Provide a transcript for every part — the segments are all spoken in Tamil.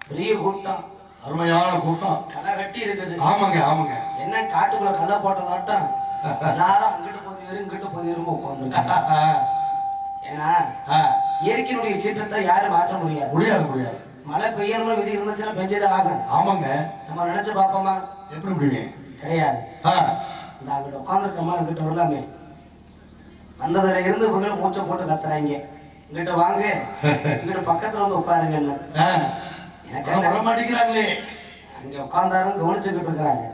பெரிய கூட்டம், அருமையான கூட்டம், களை கட்டி இருக்குது. ஆமாங்க ஆமாங்க. என்ன காட்டுக்குள்ள கல்ல போட்டதாட்டம் எல்லாரும் அங்கிட்டு போது வெறும் இங்கிட்டு போது வெறும் உட்காந்துருக்காங்க. ஏன்னா இயற்கையினுடைய சீற்றத்தை யாரும் மாற்ற முடியாது முடியாது முடியாது. மழை பெய்யணும்னு விதி இருந்துச்சுன்னா பெஞ்சதே ஆகும். ஆமாங்க. நம்ம நினைச்சு பார்ப்போமா? எப்படி முடியுங்க? கிடையாது. இந்த அங்கிட்ட உட்காந்துருக்கோமா அங்கிட்ட வரலாமே, வந்ததுல இருந்து இவங்களும் மூச்சை போட்டு கத்துறாங்க, இங்கிட்ட வாங்க இங்கிட்ட பக்கத்துல வந்து உட்காருங்க. எனக்கு வர மாட்டேங்கிறாங்களே. அங்க உட்கார்ந்தாரும் கவனிச்சுக்கிட்டு இருக்கிறாங்க.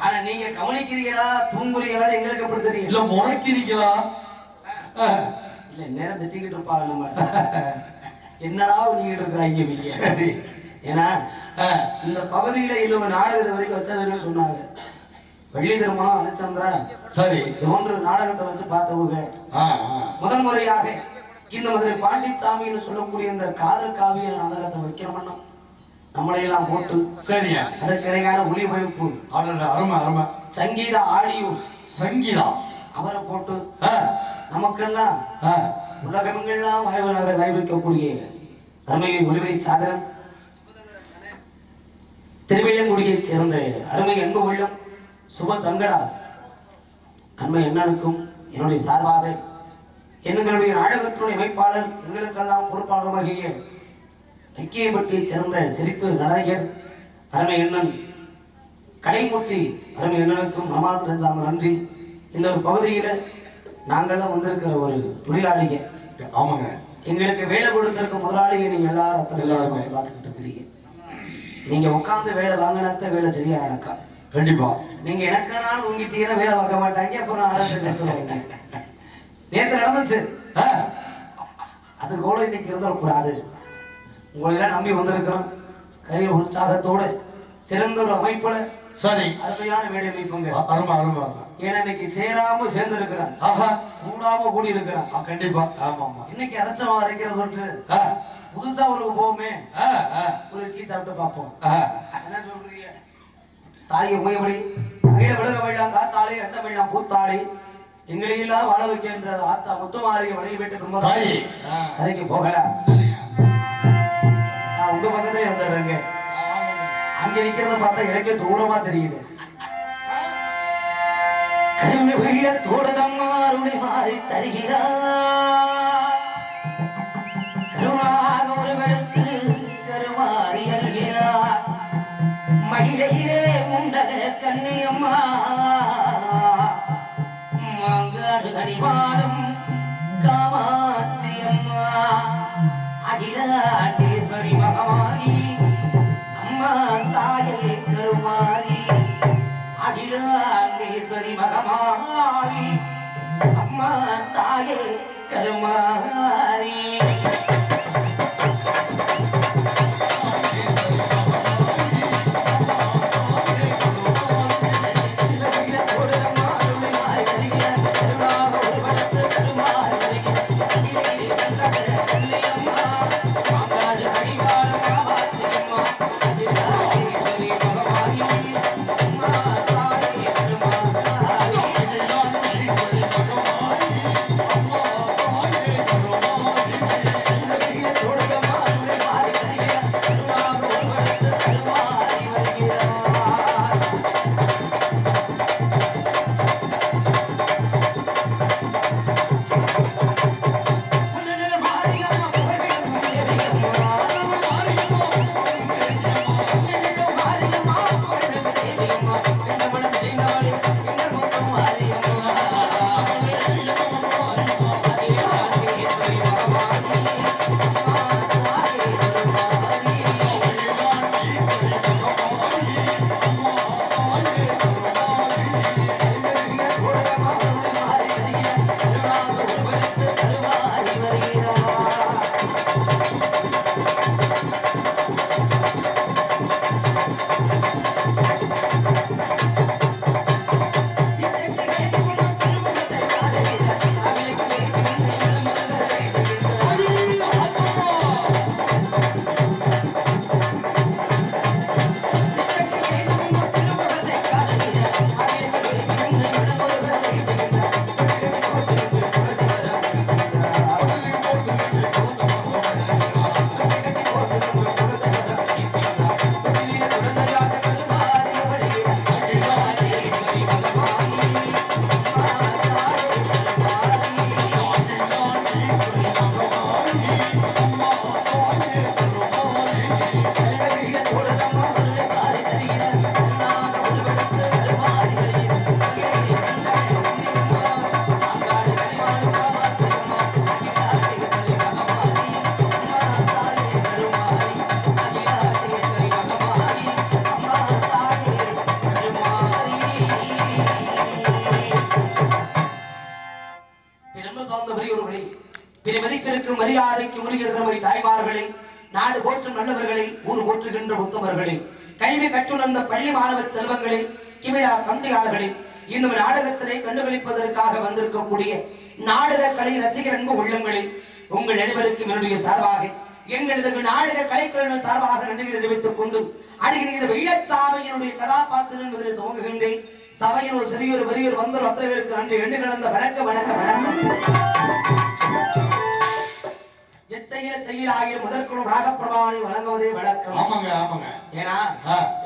ஆனா நீங்க கவனிக்கிறீங்களா தூங்குறீங்களா எங்களுக்கு எப்படி தெரியும்? இல்ல முறைக்கிறீங்களா? இல்ல நேரம் திட்டிக்கிட்டு இருப்பாங்க நம்ம. என்னடா நீங்கிட்டு இருக்கிறாங்க வீங்க. ஏன்னா இந்த பகுதியில இன்னொரு நாடகத்தை வரைக்கும் வச்சதுன்னு சொன்னாங்க. வெள்ளி திருமணம் அனுச்சந்திரா சரி ஒன்று நாடகத்தை வச்சு பார்த்தவங்க முதல் முறையாக இந்த மதுரை பாண்டிச்சாமின்னு சொல்லக்கூடிய இந்த காதல் காவிய நாடகத்தை வைக்கணும்னா நம்மளையெல்லாம் போட்டு சரியா அதற்கு இணையான ஒளிபரப்பு அருமை அருமை சங்கீதா ஆடியோ சங்கீதா அவரை போட்டு நமக்கெல்லாம் உலகமெங்கெல்லாம் வாய்வாக வாய்விக்கக்கூடிய அருமையை ஒளிவை சாதனம் திருவையங்குடியைச் சேர்ந்த அருமை அன்பு உள்ளம் சுப தங்கராஸ் அன்பை என்னனுக்கும் என்னுடைய சார்பாக எங்களுடைய நாடகத்தினுடைய அமைப்பாளர் எங்களுக்கெல்லாம் பொறுப்பாளருமாகிய ஐக்கியப்பட்டியைச் சேர்ந்த சிரிப்பு நடிகர் அருமை எண்ணன் கடைமுட்டி அருமை எண்ணனுக்கும் மனமார்ந்த நன்றி. இந்த ஒரு பகுதியில நாங்கள்லாம் வந்திருக்கிற ஒரு தொழிலாளிங்க. ஆமாங்க. எங்களுக்கு வேலை கொடுத்திருக்க முதலாளியை நீங்க எல்லாரும் பார்த்துக்கிட்டு இருக்கிறீங்க. நீங்க உட்கார்ந்து வேலை வாங்கினாத்த வேலை சரியா நடக்கா. கண்டிப்பா. நீங்க எனக்கானாலும் உங்கிட்டீங்கன்னா வேலை பார்க்க மாட்டாங்க. அப்புறம் நேற்று நடந்துச்சு. அது கூட இன்னைக்கு இருந்துடக்கூடாது. உங்களெல்லாம் நம்பி வந்திருக்கிறோம். கையில் உற்சாகத்தோடு சிறந்த ஒரு அமைப்புல சரி அருமையான வேலை அமைப்புங்க. அருமை அருமை. ஏன்னா இன்னைக்கு சேராம சேர்ந்து இருக்கிறான், கூடாம கூடி இருக்கிறான். கண்டிப்பா. ஆமா ஆமா. இன்னைக்கு அரைச்சமா அரைக்கிறது புதுசா ஒரு போவோமே, ஒரு இட்லி சாப்பிட்டு பார்ப்போம். என்ன சொல்றீங்க? தாயை உமையபடி அகில விழுக வேண்டாம் காத்தாலே அண்ட வேண்டாம் பூத்தாளி எங்களையெல்லாம் வாழ வைக்கின்ற ஆத்தா முத்துமாரிய வளைய வீட்டு கதைக்கு போகலாம். நான் உங்க பக்கத்திலே வந்துடுறேங்க. அங்க நிக்கிறத பார்த்தா எனக்கே தூரமா தெரியுது. கருணை வெள்ளத்தோடு நம்மாருடைய மாறி தருகிறார். கருணாக ஒரு வெளுத்து கருமாறி அருகிறார். மயிலையிலே முண்டக கண்ணியம்மா மாங்காடு கனிவாடும் காமாட்சி அம்மா அகிலாண்டேஸ்வரி மகமாரி அம்மா தாயே கருமாரி அகிலாண்டேஸ்வரி மகமாரி அம்மா தாயே கருமாரி. மதிப்பிற்கும் மரியாதைக்கு உரிய தாய்மார்களே, நாடு போற்றும் நல்லவர்களே, ஊர் போற்றுகின்ற உத்தமர்களே, கல்வி கற்றுணர்ந்த பள்ளி மாணவ செல்வங்களே, கிமிழா கம்பியாளர்களே, இன்னும் நாடகத்தினை கண்டுகளிப்பதற்காக வந்திருக்கக்கூடிய நாடக கலை ரசிகர் அன்பு உள்ளங்களே, உங்கள் அனைவருக்கும் என்னுடைய சார்பாக எங்களது நாடக கலைத்துறையினர் சார்பாக நன்றிகளை தெரிவித்துக் கொண்டு அடிக்கிற வெள்ளச்சாமியினுடைய கதாபாத்திரம் என்பதில் துவங்குகின்றேன். சபையில் ஒரு சிறியோர் பெரியோர் வந்தோர் அத்தனை பேருக்கு நன்றி எண்ணு கலந்த வணக்கம் வணக்கம் வணக்கம். எச்சையில செயலாகிய முதற்குழும் ராகப்பிரபாவனை வழங்குவதே வழக்கம். ஆமாங்க ஆமாங்க. ஏன்னா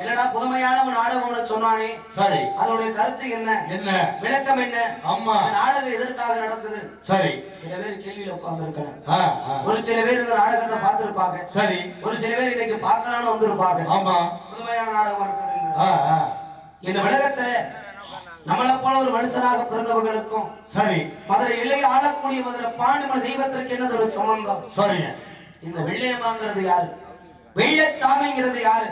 என்னடா புதுமையான ஒரு நாடகம் சொன்னானே, சரி, அதனுடைய கருத்து என்ன, என்ன விளக்கம் என்ன, ஆமா நாடகம் எதற்காக நடக்குது, சரி. சில பேர் கேள்வியில உட்கார்ந்து இருக்காங்க, ஒரு சில பேர் இந்த நாடகத்தை பார்த்திருப்பாங்க, சரி, ஒரு சில பேர் இன்னைக்கு பார்க்கலான்னு வந்திருப்பாங்க. ஆமா, புதுமையான நாடகம் இருக்குது. இந்த விளக்கத்தை நம்மளை போல ஒரு மனுஷனாக பிறந்தவர்களுக்கும், சரி, மதுரை எல்லையில் ஆளக்கூடிய மதுரை பாண்டிமன் தெய்வத்திற்கு என்னது ஒரு சம்பந்தம், சரி. இந்த வெள்ளையம்மாங்கிறது யாரு, வெள்ளச்சாமிங்கிறது யாரு,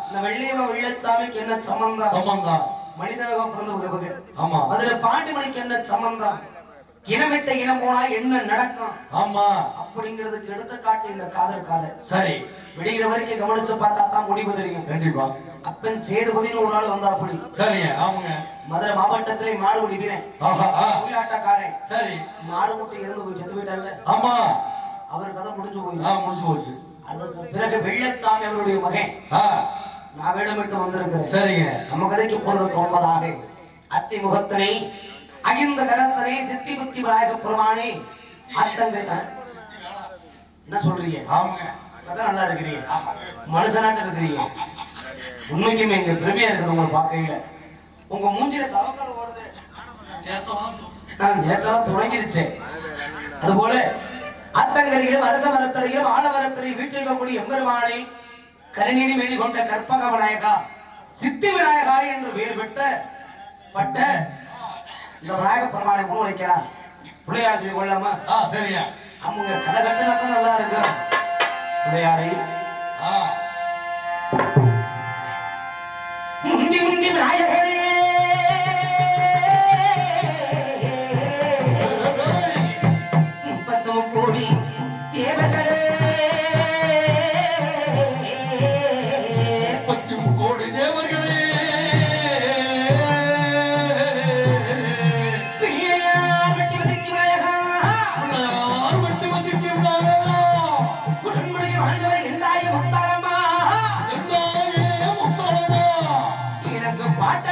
இந்த வெள்ளையம்மா வெள்ளச்சாமிக்கு என்ன சம்பந்தம், சம்பந்தம் மனிதனாக பிறந்தவர்கள். ஆமா, மதுரை பாண்டிமணிக்கு என்ன சம்பந்தம், இனமிட்ட இனம் போனா என்ன நடக்கும், ஆமா அப்படிங்கிறதுக்கு எடுத்துக்காட்டு இந்த காதல் காதல். சரி, விடுகிற வரைக்கும் கவனிச்சு பார்த்தா தான் முடிவு தெரியும். கண்டிப்பா. அப்பன் சேதுபதினு ஒரு ஆள் வந்தா அப்படி, சரிங்க. ஆமாங்க, மதுரை மாவட்டத்திலே மாடுபிடி வீரன், கோயிலாட்டக்காரன், சரி, மாடு முட்டை இறந்து போய் செத்து போயிட்டாங்க. ஆமா, அவர் கதை முடிஞ்சு போச்சு. அதுக்கு பிறகு வெள்ளச்சாமி அவருடைய மகன் நான் வேடமிட்டு வந்திருக்கிறேன். சரிங்க, நம்ம கதைக்கு போறது ஒன்பதாக அத்தி முகத்தனை அகிந்த கரத்தனை சித்தி புத்தி விநாயக பெருமானே அத்தங்க என்ன சொல்றீங்க? ஆமாங்க, நல்லா இருக்கிறீங்க, மனுஷனாட்ட இருக்கிறீங்க. உண்மைக்குமே எங்க பெருமையா இருக்குது உங்களை பார்க்கையில. உங்க மூஞ்சில தவக்கலை ஓடுது, ஏத்தலாம் தொடங்கிருச்சு. அதுபோல அத்தங்கரையிலும் அரச மரத்தரையிலும் ஆலமரத்தரையும் வீட்டிற்கக்கூடிய எம்பெருமானை கருநீரி மேலி கொண்ட கற்பக விநாயகா சித்தி விநாயகா என்று பெயர் பட்ட இந்த விநாயக பெருமானை முன் வைக்கிறார். பிள்ளையார் சொல்லி கொள்ளாம சரியா அவங்க கடை கட்டுனாத்தான் நல்லா இருக்கு. பிள்ளையாரை முண்டி முண்டி விநாயகரே முப்பத்து கோடி தேவர்களே பாட்ட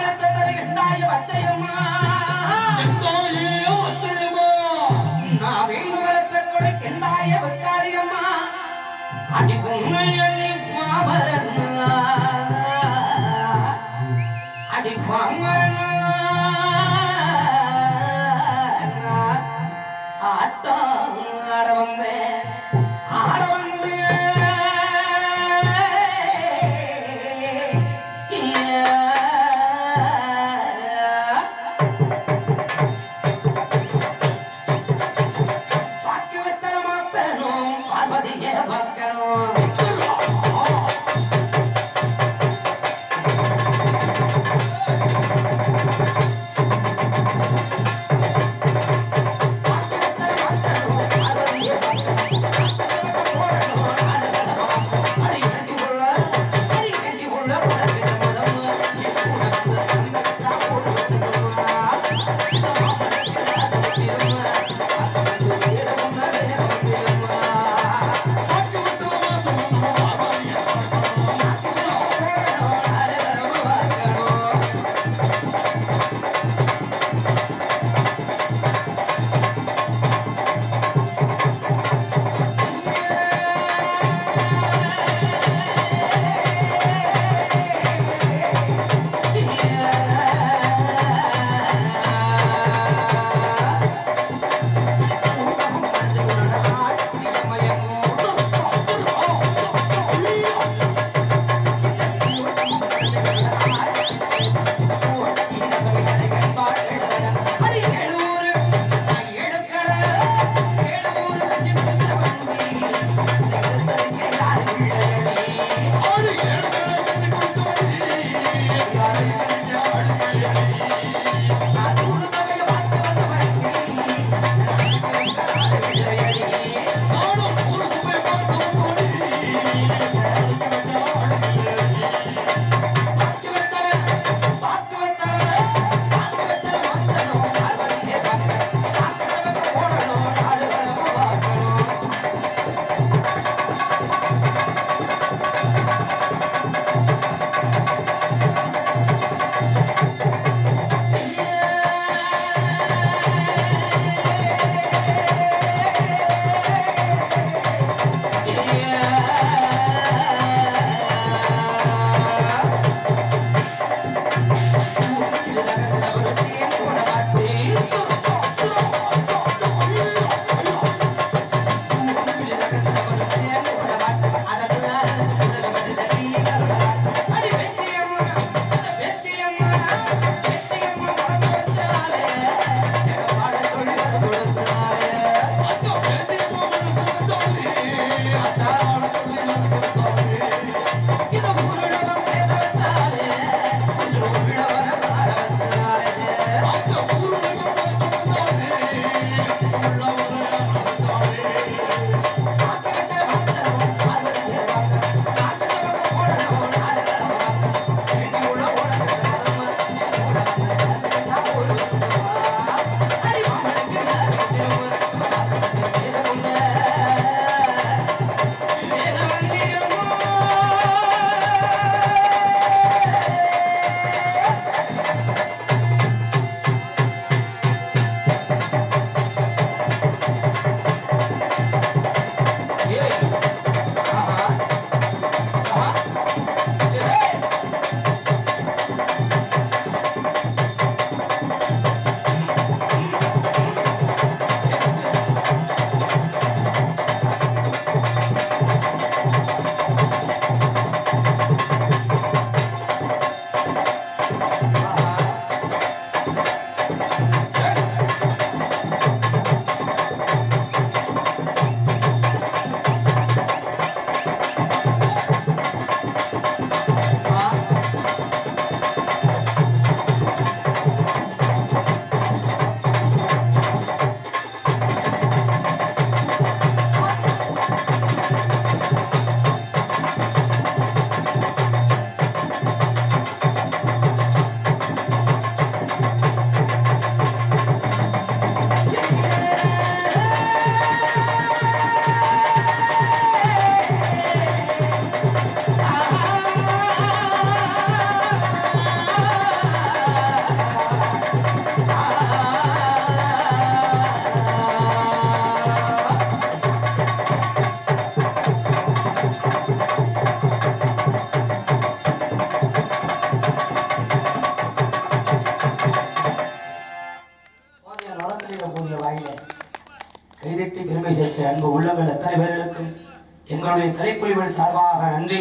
என்னுடைய கலைக்குழுவின் சார்பாக நன்றி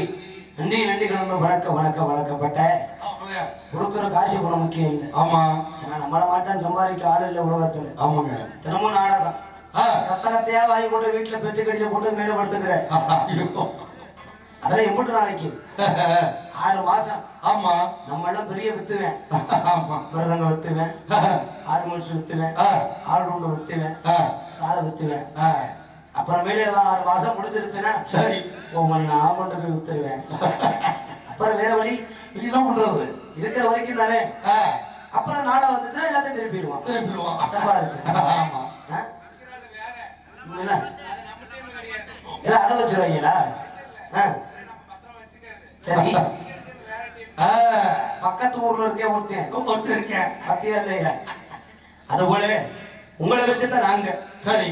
நன்றி நன்றி கலந்து வணக்கப்பட்ட கொடுக்குற காசு கூட முக்கியம் இல்லை. ஆமா, ஏன்னா நம்மள மாட்டான் சம்பாதிக்க ஆள் இல்லை உலகத்துல. ஆமாங்க. தினமும் நாடகம் கத்தகத்தையா வாங்கி கொண்டு வீட்டுல பெட்டு கடிச்சு போட்டு மேல படுத்துக்கிறேன். அதெல்லாம் எம்பிட்டு நாளைக்கு 6 மாசம். ஆமா, நம்ம எல்லாம் பெரிய வித்துவேன். மிருதங்க வித்துவேன், ஆர்மோன்ஸ் வித்துவேன், ஆல்ரவுண்ட் வித்துவேன், காலை வித்துவேன். அப்புறமேல எல்லாம் 6 மாசம் முடிஞ்சிருச்சுன்னா சரி ஒவ்வொன்னா கொண்டு போய் வித்துருவேன். அப்புறம் வேற வழி என்ன பண்றது இருக்கிற வரைக்கும் தானே. அப்புறம் நாடகம் வந்துச்சுன்னா எல்லாத்தையும் திருப்பிடுவான் சம்பாதிச்சு. எல்லாம் அடை வச்சிருவாங்களா? சரி, பக்கத்து ஊர்ல இருக்கே ஒருத்தன் சத்தியா இல்லையா? அது போல உங்களை வச்சுதான் நாங்க, சரி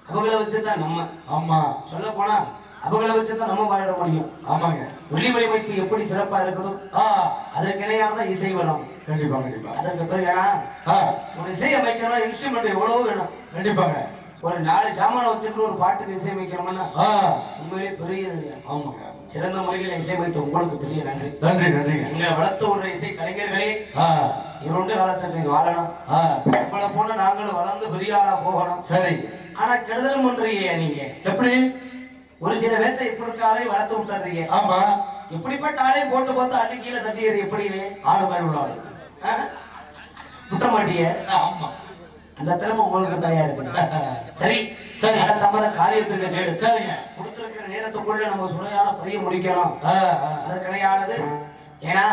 அவங்கள வச்சுதான் நம்ம. ஆமா, சொல்ல போனா அவங்கள வச்சுதான் நம்ம வாழ முடியும். ஆமாங்க. ஒளி வடிவமைப்பு எப்படி சிறப்பா இருக்குதோ அதற்கு இணையானதான் இசை வரும். கண்டிப்பா கண்டிப்பா. அதற்கு பிறகு ஏன்னா ஒரு இசை அமைக்கணும், இன்ஸ்ட்ருமெண்ட் எவ்வளவு வேணும். கண்டிப்பாங்க. ஒரு 4 சாமான வச்சுட்டு ஒரு பாட்டுக்கு இசை அமைக்கிறோம்னா உண்மையிலே பெரிய. ஆமாங்க. சிறந்த முறையில் இசையமைத்த உங்களுக்கு பெரிய நன்றி. நன்றி நன்றி. எங்களை வளர்த்த ஒரு இசை கலைஞர்களே இரண்டு காலத்துக்கு நீங்க வாழணும். உங்களை போல நாங்களும் வளர்ந்து பெரிய ஆளா போகணும். சரி. ஆனா கெடுதலும் ஒன்றிய நீங்க எப்படி ஒரு சில பேர்த்த இப்படி இருக்க ஆளை வளர்த்து விட்டுறீங்க. ஆமா, இப்படிப்பட்ட ஆளை போட்டு பார்த்து அள்ளி கீழே தட்டியது எப்படி ஆடு மாதிரி உள்ளாது விட்ட மாட்டிய. ஆமா, அந்த திறமை உங்களுக்கு தயார் இருக்கு. சரி சரி, தமத காரியத்துக்கு கேடு. சரிங்க, கொடுத்திருக்கிற நேரத்துக்குள்ள நம்ம சுவையான பரிய முடிக்கணும். அது கிடையாது. ஏன்னா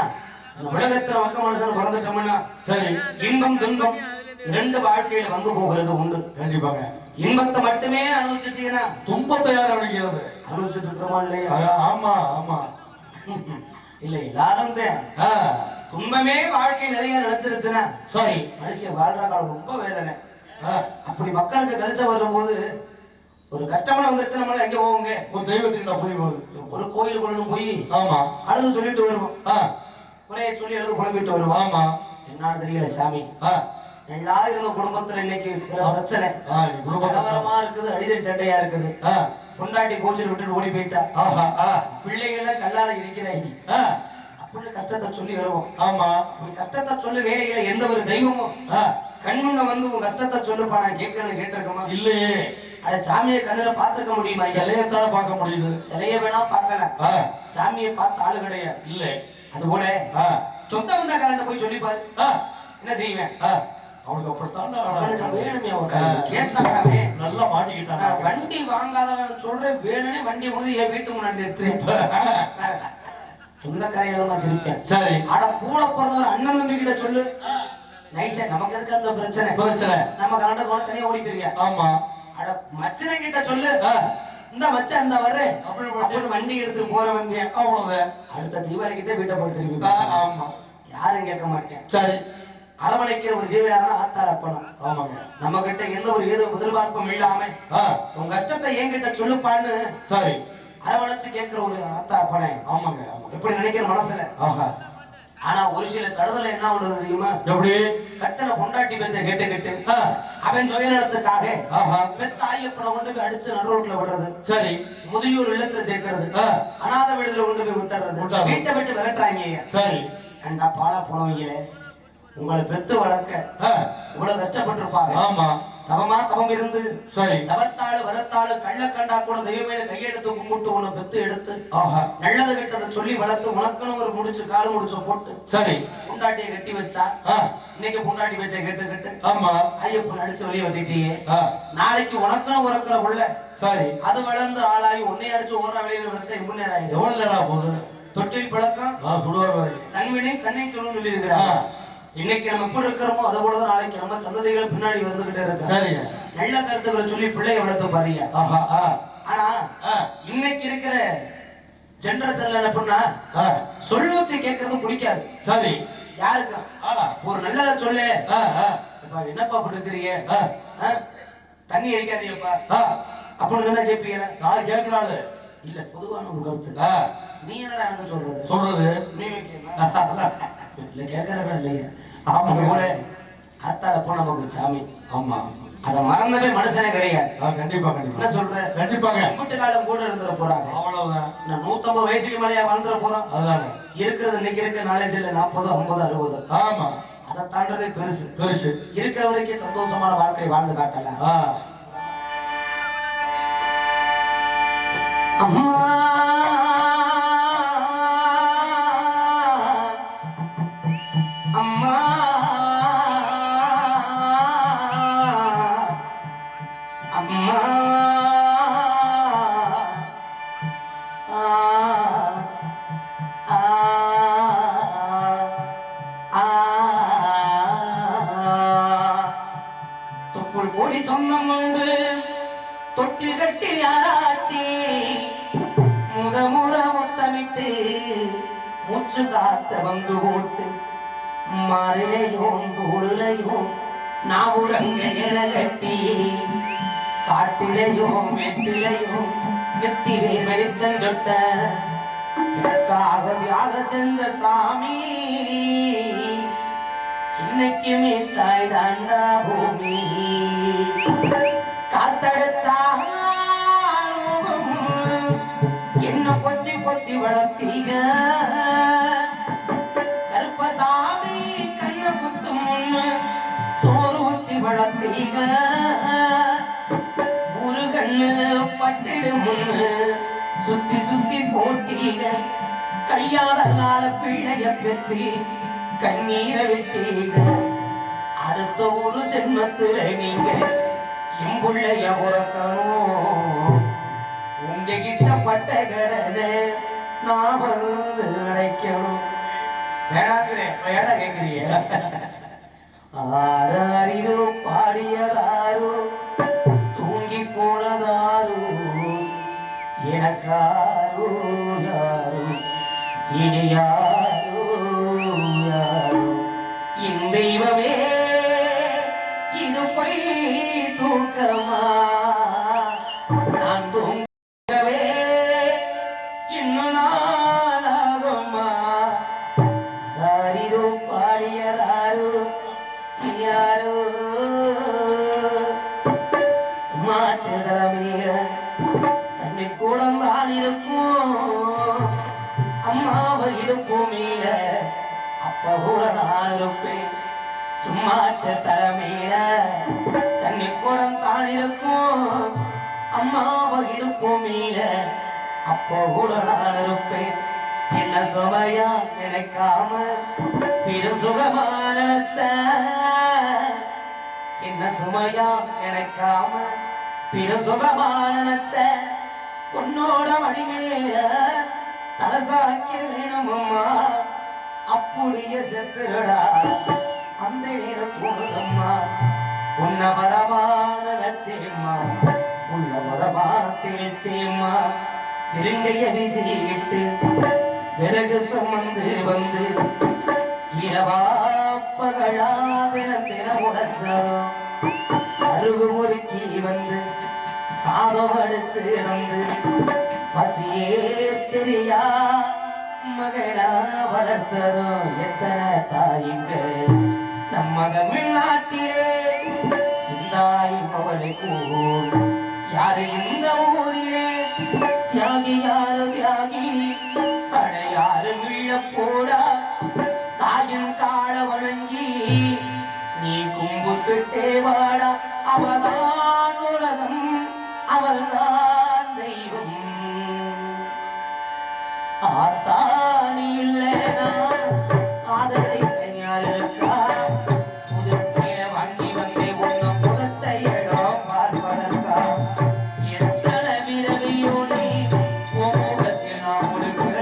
இந்த உலகத்துல மக்க மனுஷன் பிறந்துட்டோம்னா சரி, இன்பம் துன்பம் 2 வாழ்க்கையில வந்து போகிறது உண்டு. கண்டிப்பாங்க. இன்பத்தை மட்டுமே அனுபவிச்சுட்டீங்கன்னா துன்பத்தை யார் அனுபவிக்கிறது? அனுபவிச்சுட்டு இருக்கிறோமா இல்லையா? ஆமா ஆமா. இல்ல எல்லாரும் துன்பமே வாழ்க்கை நிறைய நினைச்சிருச்சுன்னா சரி, மனுஷன் வாழ்ற காலம் ரொம்ப வேதனை. அப்படி மக்களுக்கு கலிச வரும்போது ஒரு கஷ்டமான வந்துருச்சு, நம்மளால எங்க போவோங்க? ஒரு தெய்வத்தின் போய் ஒரு கோயிலுக்குள்ள போய் ஆமா அழுது சொல்லிட்டு வருவோம். குறைய சொல்லி அழுது குழம்பிட்டு வருவோம். ஆமா, என்னன்னு தெரியல சாமி. எல்லாரும் இருந்த குடும்பத்துல இன்னைக்கு பிரச்சனை, கலவரமா இருக்குது, அடிதடி சண்டையா இருக்குது. பொண்டாட்டி கோச்சில் விட்டுட்டு ஓடி போயிட்டா, பிள்ளைகள கல்லால இடிக்கிறாங்க அப்படின்னு கஷ்டத்தை சொல்லி வருவோம். ஆமா, கஷ்டத்தை சொல்லு வேலைகளை எந்த ஒரு தெய்வமும் கண்ணுல வந்து உன் கஷ்டத்தை சொல்லுப்பா நான் கேட்கறேன்னு கேட்டிருக்கமா? இல்லையே. அட சாமியை கண்ணுல பாத்துருக்க முடியுமா? சிலையத்தால பார்க்க முடியுது. சிலைய வேணா பார்க்கல, சாமியை பார்த்த ஆளு கிடையாது. இல்ல அது போல சொந்த வந்தக்காரன் போய் சொல்லி பாரு, என்ன செய்வேன்? அவனுக்கு அப்படித்தான் வேணுமே கேட்டாவே நல்லா மாட்டிக்கிட்டான். வண்டி வாங்காத சொல்றேன், வேணும்னே வண்டி வந்து என் வீட்டு முன்னாடி நிறுத்துறேன். சொந்த கரையாளமா வச்சிருப்பேன். சரி, அட கூட பிறந்தவர் அண்ணன் தம்பி கிட்ட சொல்லு, நைசா நமக்கு எதுக்கு அந்த பிரச்சனை? நம்ம கரண்ட போன தனியா ஓடி போயிருவியா? ஆமா. அட மச்சனை கிட்ட சொல்லு, இந்த மச்சன் இந்த வர்ற அப்படின்னு வண்டி எடுத்துட்டு போற வந்தேன். அவ்வளவுதான். அடுத்த தீபாவளிக்கு தான் வீட்டை போட்டு திரும்பி. ஆமா, யாரும் கேட்க மாட்டேன். சரி, அரவணைக்கிற ஒரு ஜீவ யாருன்னா ஆத்தார் அப்பனும். ஆமாங்க. நம்ம கிட்ட எந்த ஒரு ஏதோ எதிர்பார்ப்பும் இல்லாம உன் கஷ்டத்தை என்கிட்ட சொல்லுப்பான்னு சரி அரவணைச்சு கேட்கிற ஒரு ஆத்தா அப்பனே. ஆமாங்க, எப்படி நினைக்கிற மனசுல. ஆனா ஒரு சில தடுதலை என்ன பண்ணுறது தெரியுமா? எப்படி? கட்டண பொண்டாட்டி பேச்ச கேட்டு அவன் சுயநலத்துக்காக பெத்த ஆயப்பனை கொண்டு போய் அடிச்சு நடுரோட்ல விடுறது. சரி, முதியோர் இல்லத்துல சேர்க்கிறது, அநாத விடுதலை கொண்டு போய் விட்டுறது, வீட்டை விட்டு விரட்டுறாங்க. சரி, கண்டா பாலா போனவங்களே, உங்களை பெத்து வளர்க்க இவ்வளவு கஷ்டப்பட்டிருப்பாங்க. ஆமா, தவம் இருந்து சரி தவத்தாளு வரத்தாளு கள்ள கண்டா கூட தெய்வமேல கையெடுத்து கும்பிட்டு உன்னை பெத்து எடுத்து நல்லது கெட்டதை சொல்லி வளர்த்து உனக்குன்னு ஒரு முடிச்சு காலு முடிச்ச போட்டு சரி பொண்டாட்டியை கட்டி வச்சா இன்னைக்கு பொண்டாட்டி வச்ச கேட்டு ஆமா ஐயப்பன் அடிச்சு வெளியே வட்டிட்டீங்க. நாளைக்கு உனக்குன்னு உறக்குற உள்ள சரி அது வளர்ந்து ஆளாகி உன்னை அடிச்சு ஓடுற வெளியில வந்து எவ்வளவு நேரம் ஆகுது? எவ்வளவு நேரம் போகுது? தொட்டில் பழக்கம் சுடுவார் தன்வினை தன்னை சொல்லணும் சொல்லி இருக்கிறாங்க. இன்னைக்கு நம்ம எப்படி இருக்கிறோமோ அதை போலதான் நாளைக்கு நம்ம சந்ததிகள் பின்னாடி வந்துகிட்டே இருக்கு. சரி, நல்ல கருத்துக்களை சொல்லி பிள்ளைய வளர்த்து பாருங்க. ஆனா இன்னைக்கு இருக்கிற ஜெனரேஷன்ல என்ன பண்ணா சொல்வத்தை கேட்கறது பிடிக்காது. சரி, யாருக்கு ஒரு நல்லத சொல்லு, என்னப்பா அப்படி இருக்கிறீங்க, தண்ணி அடிக்காதீங்கப்பா அப்படின்னு என்ன கேட்பீங்க? யாரு கேட்கிறாள் இல்ல, பொதுவான ஒரு கருத்து. நீ என்னடா எனக்கு சொல்றது நீ இல்ல கேட்கறா இல்லையா? அது கூட அத்தால போ நமக்கு சாமி. ஆமா, அதை மறந்தவே மனுஷனே கிடையாது. கண்டிப்பா கண்டிப்பா. என்ன சொல்ற? கண்டிப்பாங்க. கூட்டு காலம் கூட இருந்துட போறாங்க. அவ்வளவுதான். நான் 150 வயசுக்கு மேலயா வாழ்ந்துட போறோம். அதானே இருக்கிறது இன்னைக்கு இருக்க நாலேஜ் இல்ல 40 50 60. ஆமா. அதை தாண்டதே பெருசு. பெருசு. இருக்கிற வரைக்கும் சந்தோஷமான வாழ்க்கை வாழ்ந்து காட்டலாம். அம்மா அம்மா அம்மா தொப்புள் கோடி சொந்தம் உண்டு தொட்டில் கட்டி யாராட்டி முத முத்தமிட்டு மூச்சு காத்த பங்கு போட்டு மாறிலையும் தோளிலையும் நாவுரங்க என கட்டி காட்டிலையும் வெட்டிலையும் நெத்திலே வெடித்தன் சொட்ட எனக்காக தியாக செஞ்ச சாமி இன்னைக்குமே தாய் தாண்டா பூமி காத்தடைச்சா என்ன பொத்தி பொத்தி வளர்த்தீங்க கருப்பசாமி கண்ண குத்து முன்னு சோறு ஊத்தி வளர்த்தீங்க ஒரு கண்ணு பட்டிடு முன்னு சுத்தி சுத்தி போட்டீங்க கையால பிள்ளைய பெத்தி கண்ணீரை விட்டீங்க அடுத்த ஒரு ஜென்மத்துல நீங்க இம்புள்ளைய உறக்கணும் உங்ககிட்ட பட்ட கடனை நான் வந்து அடைக்கணும். வேணாங்கிறேன் வேணா கேட்கிறீங்க. ஆராரிரோ பாடியதாரோ தூங்கி போனதாரோ எனக்காரோ யாரோ இனி யாரோ யாரோ இந்த தெய்வமே இது போய் தூக்கமா நான் தூங்கவே இன்னும் நாளாகுமா யாரிரோ பாடியதாரோ யாரோ சும்மாட்டு தலைமையில தன்னை கூடம் தான் இருக்கும் அம்மாவை இடுக்கும் மேல அப்ப கூட நான் இருப்பேன் சும்மாட்டு தலைமையில தன்னை கூடம் தான் இருக்கும் அம்மாவை இடுக்கும் மேல அப்ப கூட நான் இருப்பேன் என்ன சுமையா நினைக்காம பெரும் சுகமா நினைச்ச என்ன சுமையா நினைக்காம பெரும் சுகமா நினைச்ச உன்னோட வடிவேல தலசாக்க வேணுமம்மா அப்படியே செத்துடா அந்த நேரம் போனதம்மா உன்ன வரமான நினைச்சேம்மா உன்ன வரமா தெரிச்சேம்மா இருங்கைய வீசிக்கிட்டு விறகு சுமந்து வந்து இரவா பகலா தின உடைச்சாலும் சருகு முறுக்கி வந்து சாதம் அடிச்சு வந்து பசியே தெரியா மகனா வளர்த்ததும் எத்தனை தாயிங்க நம்ம தமிழ்நாட்டிலே இந்தாய் மவளை கூர் யாரு இந்த ஊரிலே தியாகி யாரு தியாகி கடை யாரு விழ போடா தாயின் காட வணங்கி நீ கும்பிட்டுட்டே வாடா அவதான் உலகம் அவள்தான் தெய்வம் ஆத்தானி இல்லைனா ஆதரை கையால் இருக்கா புதுச்சைய வாங்கி வந்தே உன்னை புதச்ச இடம் பார்ப்பதற்கா எத்தனை விரவியோ நீ முகத்தில் நான் முழுக்கிற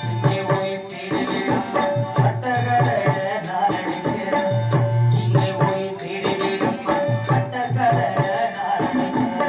இங்கே போய் தேடுவேன் பட்டகடை நான் அடிக்கிறேன் இங்கே போய் தேடுவேன் பட்டகடை நான் அடிக்கிறேன்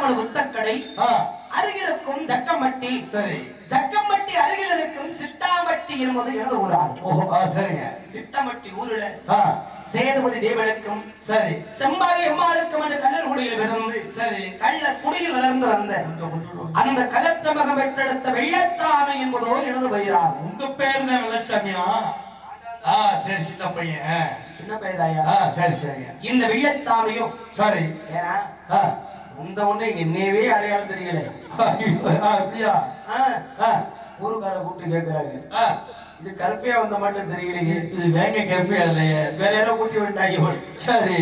சிந்தாமணி புத்தக்கடை ஆ, அருகிருக்கும் ஜக்கம்பட்டி, சரி. ஜக்கம்பட்டி அருகில் இருக்கும் சிட்டாம்பட்டி என்பது எனது ஊராகும். ஓஹோ, ஆ, சரிங்க. சிட்டம்பட்டி ஊரில் ஆ, சேதுபதி தேவனுக்கும் சரி. செம்பாகை அம்மாளுக்கும் என்று கள்ளக்குடியில் பிறந்து சரி. கள்ளக்குடியில் வளர்ந்து வந்த அந்த கலற்றமக பெற்றெடுத்த வெள்ளச்சாமி என்பதோ எனது பெயராகும். உங்க பேர் தான் வெள்ளச்சாமியா? ஆ, சரி. சின்ன பையன். சின்ன பெயராயா? ஆ, சரி சரிங்க. இந்த வெள்ளச்சாமியும் சரி. ஏன்னா ஆ, இந்த ஒண்ணு என்னையவே அடையாளம் தெரியல. ஐயோ, ஆ, அப்படியா? ஆ, ஊருக்கார கூப்பிட்டு கேட்கிறாங்க, ஆ, இது கருப்பையா வந்த மட்டும் தெரியலையே, இது வேங்க கருப்பியா இல்லையே? வேற யாரோ கூட்டி விட்டாங்க. சரி.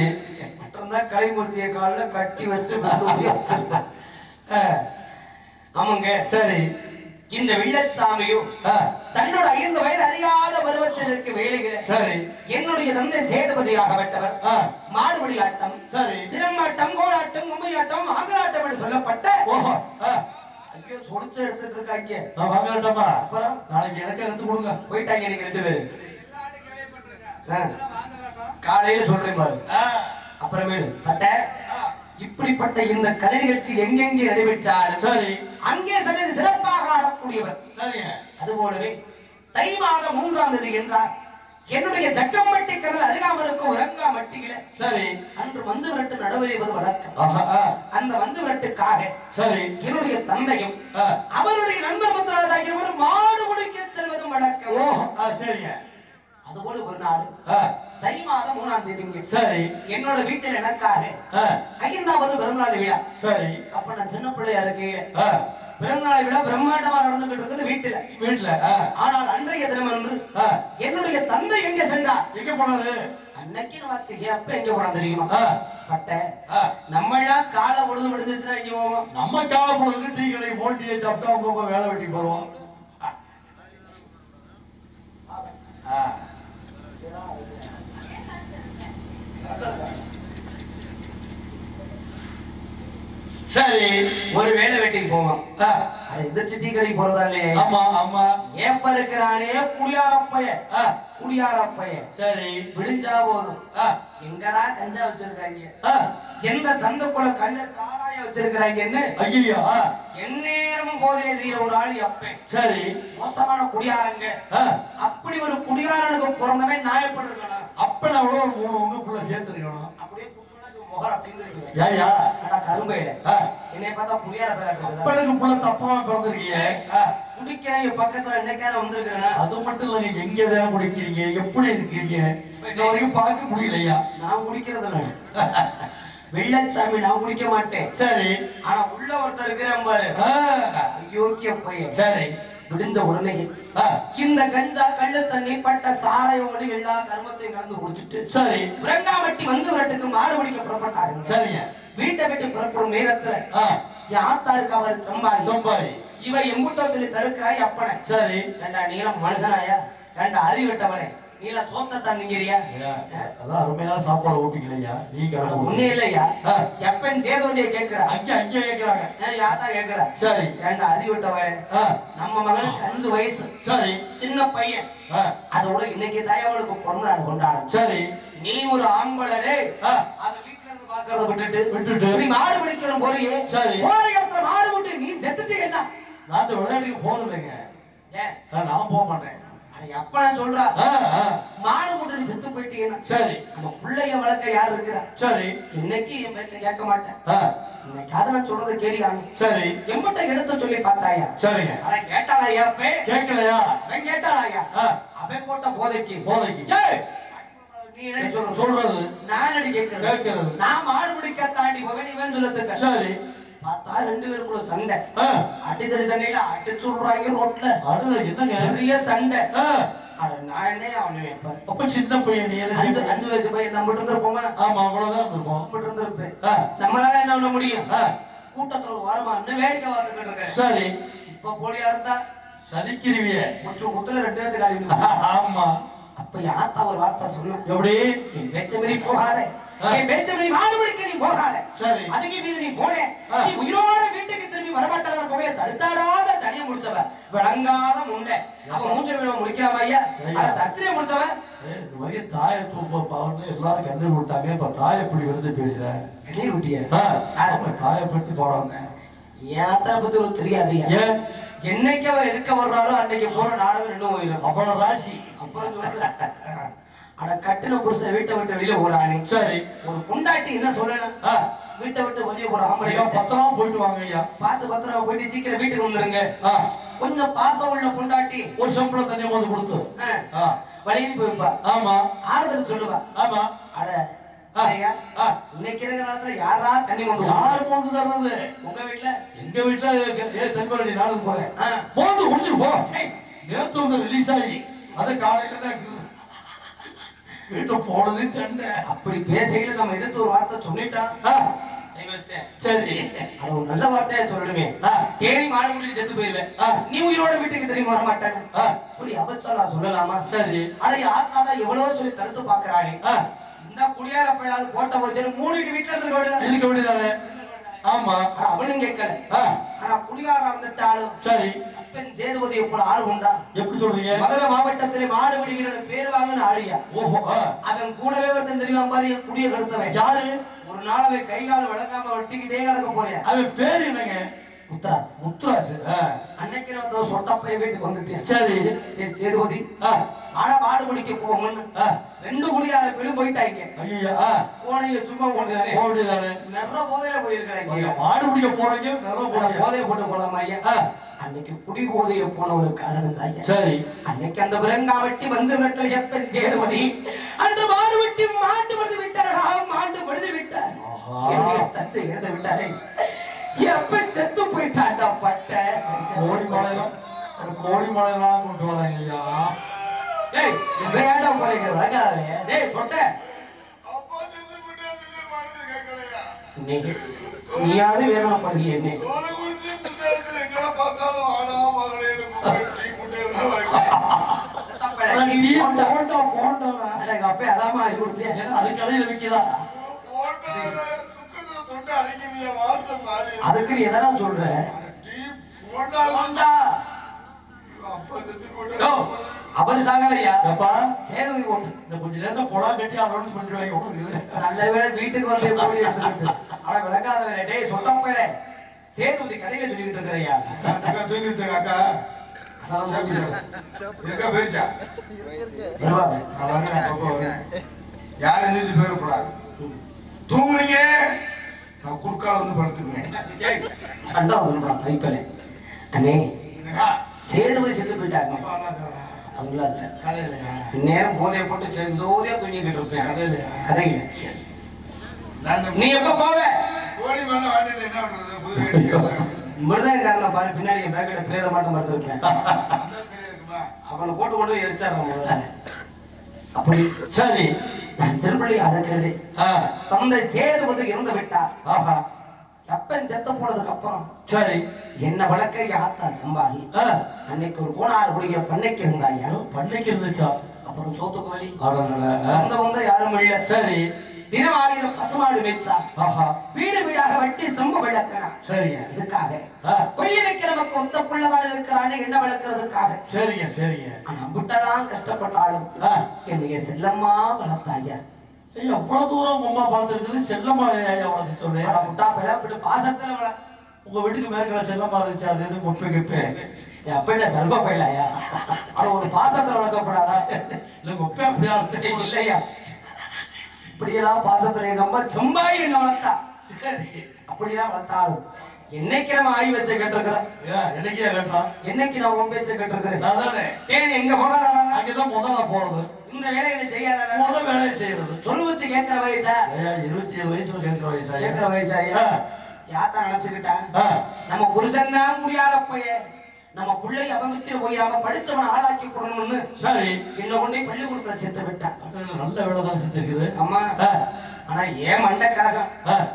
தான் கலைமூர்த்திய காலில் கட்டி வச்சு கொண்டு போய் வச்சிருப்பாங்க. ஆ, ஆமாங்க. சரி. இந்த வெள்ளச்சாமியும் ஆ, தன்னோட 5 வயது அறியாத பருவத்தில் இருக்க வேலைகளை சரி. என்னுடைய தந்தை சேதுபதியாகப்பட்டவர் ஆ, மாடுபடி ஆட்டம், சரி. சிலம்பாட்டம், கோலாட்டம், கும்மியாட்டம், ஆங்கலாட்டம் என்று சொல்லப்பட்ட ஓஹோ, ஆ, ஐயோ சொடிச்சு எடுத்துட்டு இருக்காங்க. நான் வாங்கலாமா? அப்புறம் நாளைக்கு எனக்கு எடுத்து கொடுங்க. போயிட்டாங்க நீங்க 2 பேரு. காலையில சொல்றேன் பாரு. ஆ, அப்புறமேலு பட்ட ஆ, இப்படிப்பட்ட இந்த கலை நிகழ்ச்சி எங்கெங்கே நடைபெற்றாலும் சரி. அங்கே சற்று சிறப்பாக ஆடக்கூடியவர். சரிங்க. அதுபோலவே தை மாதம் 3ஆம் தேதி என்றார் என்னுடைய ஜக்கம்பட்டி கடல் அருகாமலுக்கு உறங்காமட்டியில சரி. அன்று மஞ்சு விரட்டு நடவடிவது வழக்கம். ஆஹா, ஆ, அந்த மஞ்சு விரட்டுக்காக சரி. என்னுடைய தந்தையும் ஆ, அவருடைய நண்பர் முத்துராஜா இருவரும் மாடு குடிக்க செல்வதும் வழக்கம். ஓஹோ, ஆ, சரிங்க. அதுபோல ஒரு நாள் ஆ, தை மாதம் 3ஆம் தேதிங்க சரி. என்னோட வீட்டில் எனக்காக ஆ, 5வது பிறந்தநாள் விழா. சரி. அப்ப நான் சின்ன பிள்ளையா இருக்கையில ஆ, பிறந்தநாள் விழா பிரம்மாண்டமா நடந்துகிட்டு இருக்குது வீட்டுல. வீட்டுல. ஆ, ஆனால் அன்றைய தினம் அன்று ஆ, என்னுடைய தந்தை எங்க சென்றார்? எங்க போனாரு? அன்னைக்கு நமக்கு எப்ப எங்க போனா தெரியுமா? ஆ, பட்ட ஆ, நம்ம எல்லாம் காலை பொழுது விடுந்துச்சுன்னா இங்க போவோம். நம்ம கால பொழுது டீ கடை போட்டியை சாப்பிட்டா உங்க வேலை வெட்டி போறோம். ஆ, சரி. ஒரு வேலை வெட்டிக்கு போவோம். ஆ, அது எதிர்த்து டீ கடைக்கு போறதா இல்லையே? ஆமா ஆமா. ஏப்ப இருக்கிறானே குடியாரப்பைய, ஆ, குடியாரப்பைய சரி. விடிஞ்சா போதும். ஆ, எங்கடா கஞ்சா வச்சிருக்காங்க, ஆ, எந்த சந்துக்குள்ள கல்ல சாராய வச்சிருக்கிறாங்கன்னு ஐயோ. ஆ, எந்நேரமும் போதிலே தெரியுற ஒரு ஆள் அப்பேன். சரி. மோசமான குடியாரங்க. ஆ, அப்படி ஒரு குடியாரனுக்கு பிறந்தவன் நான் எப்படி இருக்கணும்? அப்ப நான் ஒரு 3 உங்க புள்ள சேர்த்துருக்கணும். அப்படியே குத்துனது முகர அப்படிங்கிறது. ஏயா? அடா கரும்பையில ஆ, என்னைய பார்த்தா குடியார பேராட்டு அப்பனுக்கு புள்ள தப்பமா பிறந்திருக்கீங்க. ஆ, குடிக்கிறவங்க பக்கத்துல என்னைக்கான வந்திருக்கிறேன். அது மட்டும் இல்லைங்க, எங்க தான் குடிக்கிறீங்க, எப்படி இருக்கீங்க, இன்ன வரைக்கும் பார்க்க முடியலையா? நான் குடிக்கிறது இல்லை. வெள்ளச்சாமி நான் குடிக்க மாட்டேன். சரி. ஆனா உள்ள ஒருத்தர் இருக்கிறேன் பாரு, ஆ, யோக்கிய பையன். சரி. விடிஞ்ச உடனே ஆ, இந்த கஞ்சா கள்ளு தண்ணி பட்ட சாராயம் எல்லா கர்மத்தையும் கலந்து குடிச்சிட்டு சரி. பிரங்காமட்டி மஞ்சு விரட்டுக்கு மாடு பிடிக்க புறப்பட்டாருங்க. சரிங்க. வீட்டை விட்டு புறப்படும் நேரத்துல ஆ, என் ஆத்தாருக்கு அவர் சம்பாதி சம்பாதி. இவ எம்புட்டோ சொல்லி தடுக்கிறாய் அப்பனை. சரி. ஏண்டா நீலாம் மனுஷனாயா? ஏண்டா அறிவிட்டவனே, நீல சோத்தை தந்துங்கிறியா? ஐயா, அதான் அருமையான சாப்பாடு ஊட்டிக்கலையா? நீ கிளம்ப உன்னே இல்லையா? ஆ, எப்பன் சேதுவதியை கேட்கிறா, அங்கே கேட்கிறாங்க. யாத்தா கேட்கிறா. சரி. ஏண்டா அறிவிட்டவனே, ஆ, நம்ம மகனுக்கு 5 வயசு, சரி. சின்ன பையன். ஆ, அதோட இன்னைக்கு தயவனுக்கு பிறந்தநாள் கொண்டாடும். சரி. நீ ஒரு ஆம்பளே, ஆ, அத வீட்டுல இருந்து பாக்குறத விட்டுட்டு நீ மாடு பிடிக்கணும் போறியே. சரி. போற இடத்துல மாடு விட்டு நீ செத்துட்டு என்ன? நான் அந்த விளையாட்டுக்கு போனதில்லைங்க. ஏன் நான் போக மாட்டேன். எப்ப நான் சொல்றா, ஆ, ஆ, மாடு விட்டு நீ செத்து போயிட்டீங்கன்னா சரி. நம்ம பிள்ளைய வளர்க்க யார் இருக்கிறா? சரி. இன்னைக்கு என் பேச்ச கேட்க மாட்டேன். ஆ, இன்னைக்கு அதை நான் சொல்றதை கேள்வி. சரி. எம்பிட்ட எடுத்து சொல்லி பார்த்தாயா? சரிங்க. ஆனா கேட்டாளையா? அப்பே கேட்கலையா? அவன் கேட்டாளையா? ஆ, அவன் போட்ட போதைக்கு போதைக்கு. ஏய், நீ என்ன சொல்ற? சொல்றது நான் அடி கேட்கிறது. கேட்கிறது. நான் மாடு பிடிக்க தாண்டி போவேன், இவன் சொல்லத்துக்க. சரி. பார்த்தா 2 பேருக்குள்ள சண்டை. ஆ, அடித்தடி சண்டையில அடிச்சு விடுறாங்க ரோட்ல. அடுல என்னங்க? பெரிய சண்டை. ஆ, அட நான் என்ன அவனு வைப்பேன். அப்ப சின்ன பையன் நீ என்ன செய்ய? 5 வயசு பையன் நம்ம இருந்திருப்போமா? ஆமா, அவ்வளவுதான் இருக்கும். நம்ம இருந்திருப்பேன். ஆ, நம்மளால என்ன பண்ண முடியும்? ஆ, கூட்டத்துல ஒரு வாரமா இன்னும் வேடிக்கை பார்த்துக்கிட்டு இருக்கேன். சரி. இப்ப போலியா இருந்தா சதிக்கிருவிய. குத்துல 2 பேருக்கு காலி. ஆமா. அப்ப யாத்தா ஒரு வார்த்தை சொன்ன, எப்படி? என் பேச்ச மீறி போகாத, என் பேச்ச மீறி மாடு பிடிக்க நீ போகாத. சரி. அதுக்கு மீறி நீ போனே, நீ உயிரோட வீட்டுக்கு திரும்பி வரமாட்டான போய் தடுத்தாடாத சனியை முடிச்சவ, விளங்காத முண்டை. அவன் மூஞ்ச விட முடிக்கிறாம ஐயா, அத தத்திரியை முடிச்சவன் இந்த மாதிரி தாயை தூப்ப பாவன்னு எல்லாரும் கண்ணீர் விட்டாங்க. இப்ப தாயை எப்படி வந்து பேசுற? கண்ணீர் விட்டிய தாயை பத்தி போறாங்க. என் அத்தனை பத்தி ஒரு தெரியாது. ஏன் என்னைக்கு அவ எதுக்க வர்றாலும் அன்னைக்கு போற நாடகம் இன்னும் போயிடும். அப்புறம் ராசி அப்புறம் சொல்ற அட கட்டின புருஷன் வீட்டை விட்டு வெளியே போறானே. சரி ஒரு பொண்டாட்டி என்ன சொல்லணும்? வீட்டை விட்டு வெளியே போற ஆம்பளையா பத்திரமா போயிட்டு வாங்க ஐயா. பார்த்து பத்திரமா போயிட்டு சீக்கிரம் வீட்டுக்கு வந்துருங்க. கொஞ்சம் பாசம் உள்ள பொண்டாட்டி ஒரு சம்பளம் தண்ணி போது கொடுத்து வழியில போய்ப்பா. ஆமா ஆறுதல் சொல்லுவா. ஆமா அட இன்னைக்கு இருக்கிற காலத்துல யாரா தண்ணி வந்து யாரு போந்து தர்றது? உங்க வீட்டுல எங்க வீட்டுல தண்ணி நாடு போறேன் போந்து குடிச்சிட்டு போ. நேற்று வந்து ரிலீஸ் ஆகி அதை காலையில தான் வீட்டை போனது சண்டை. அப்படி பேசையில நம்ம எதிர்த்து ஒரு வார்த்தை சொல்லிட்டான். சரி அது ஒரு நல்ல வார்த்தையா சொல்லணுமே. தேனி மாடு முடிஞ்சு செத்து போயிருவேன். நீ உயிரோட வீட்டுக்கு தெரியுமா வர மாட்டானு அப்படி அவச்சொல்லா சொல்லலாமா? சரி அதை ஆத்தாதான் எவ்வளவு சொல்லி தடுத்து பாக்குறானே. இந்த குடியார பையனாவது போட்ட வச்சு மூணு வீட்டுல இருக்க வேண்டியதானே? ஆமா அவனும் கேட்கல. ஆனா குடியாரா இருந்துட்டாலும் சரி அப்பன் சேதுபதியை போல ஆள் உண்டா? எப்படி சொல்றீங்க? மதுரை மாவட்டத்திலே மாடுபிடி வீரன் பேர் வாங்கின ஆளியா. ஓஹோ அவன் கூடவே ஒருத்தன் தெரியுமா பாரு? குடிய கருத்தவன். யாரு? ஒரு நாள் அவன் கை கால வளர்க்காம ஒட்டிக்கிட்டே கிடக்க போறேன். அவன் பேர் என்னங்க? முத்துராஸ். முத்துராஸ். அன்னைக்கு வந்து சொட்டப்பைய வீட்டுக்கு வந்துட்டேன். சரி சேதுபதி ஆனா மாடு பிடிக்க போவோம்னு 2 குடியார பேரும் போயிட்டாங்க. ஐயா போனையில சும்மா போடுதானே நிறைய போதையில போயிருக்கிறாங்க. மாடு பிடிக்க போறீங்க நிறைய போதைய போட்டு போலாமா ஐயா? அன்னைக்கு குடி போதைய போன ஒரு காரணம் தான். சரி அன்னைக்கு அந்த விலங்காவட்டி வந்து விட்டல் எப்பன் சேதுபதி அன்று மாடு வெட்டி மாட்டு படுத்து விட்டாரா? மாட்டு படுத்து விட்டார். தட்டு எழுத விட்டாரே எப்பன் செத்து போயிட்டாண்டா பட்ட. கோடி மலையெல்லாம் கொண்டு வராங்க ஐயா. ஏய் விளையாட போறீங்க விளக்காதே. டேய் சொட்ட நீயாவது வேதனை பண்ணுங்க. என்ன அதாமா கொடுத்தேன். அது கடையில விற்கிறா. அதுக்கு நீ எதனா சொல்ற? அவரு சாகலையா? சேதுபதி போட்டு கொஞ்ச நேரம் கொடா கட்டி அவரோட சொல்லிடுவாங்க. நல்ல வேலை வீட்டுக்கு வரல போய் எடுத்துக்கிட்டு அவனை விளக்காத வேலை. டேய் சொட்டம் போயிட சேதுபதி கதையில சொல்லிக்கிட்டு இருக்கிறையா? யார் எழுதி போயிடக்கூடாது. தூங்குனீங்க நான் குறுக்கால வந்து படுத்துக்குவேன். சண்டை வந்துடுறான் கைப்பல. அண்ணே சேதுபதி செத்து போயிட்டாங்க. நேரம் போதைய போட்டு சேர்ந்தோதையா தூங்கிக்கிட்டு இருப்பேன். கதையில நீ எப்ப போவ? மிருதங்காரனை பாரு பின்னாடி என் பேக்கெட்ட பிரேத மாட்டம் படுத்திருக்கேன். அவனை போட்டு கொண்டு எரிச்சாரு. அப்படி சரி நான் சிறுபிள்ளை அறக்கிறது. தந்தை சேதுபதி இறந்து விட்டார். எப்பன் செத்த போனதுக்கு அப்புறம் சரி என்ன வழக்கை ஆத்தா சம்பாதி அன்னைக்கு ஒரு கோணாறு குடிக்க பண்ணைக்கு இருந்தாயா? பண்ணைக்கு இருந்துச்சா? அப்புறம் சோத்துக்கு வழி சொந்த வந்து யாரும் இல்ல. சரி தினம் ஆகிற பசுமாடு மேய்ச்சா. வீடு வீடாக வெட்டி செம்பு விளக்கணும். சரி இதுக்காக கொல்லி வைக்கிற நமக்கு ஒத்த புள்ளதான் இருக்கிறான்னு என்ன விளக்குறதுக்காக. சரிங்க சரிங்க. ஆனா விட்டெல்லாம் கஷ்டப்பட்டாலும் என்னைய செல்லம்மா வளர்த்தாயா. எவ்வளவு தூரம் அம்மா பார்த்துருக்குது. செல்லம்மா வளர்த்து சொன்னேன். முட்டா பிள்ளை பாசத்துல வள. உங்க வீட்டுக்கு மேற்கல செல்லம்மா இருந்துச்சு. அது எது முப்பை கிப்பேன் அப்படின்னா செல்வ பையலாயா? அது ஒரு பாசத்துல வளர்க்கப்படாதா? இல்ல முப்பை அப்படியா? இல்லையா இப்படியெல்லாம் பாசத்துல எங்க அம்மா செம்பாய் என்ன வளர்த்தா. அப்படியெல்லாம் வளர்த்தாலும் என்னைக்கு நம்ம ஆய் வச்ச கேட்டிருக்கிறேன். என்னைக்கே கேட்டான். என்னைக்கு நான் உன் பேச்ச கேட்டிருக்கிறேன். அதானே எங்க போனாதான் அங்கதான் முதல்ல போறது. இந்த வேலையை செய்யாத முதல் வேலையை செய்யறது. சொல்லுவத்து கேட்கிற வயசா? 27 வயசுல கேட்கிற வயசா? கேட்கிற வயசா? யாத்தா நினைச்சுக்கிட்டா நம்ம புருஷன் தான் முடியாத பையன். நம்ம பிள்ளை அபமித்திர போயாம படிச்சவன் ஆளாக்கி கொடுக்கணும்னு சரி என்ன கொண்டே பள்ளிக்கூடத்துல சேர்த்து விட்டான். நல்ல வேலை தான் செஞ்சிருக்குது. ஆமா ஆனா ஏன் மண்டக்கரகம்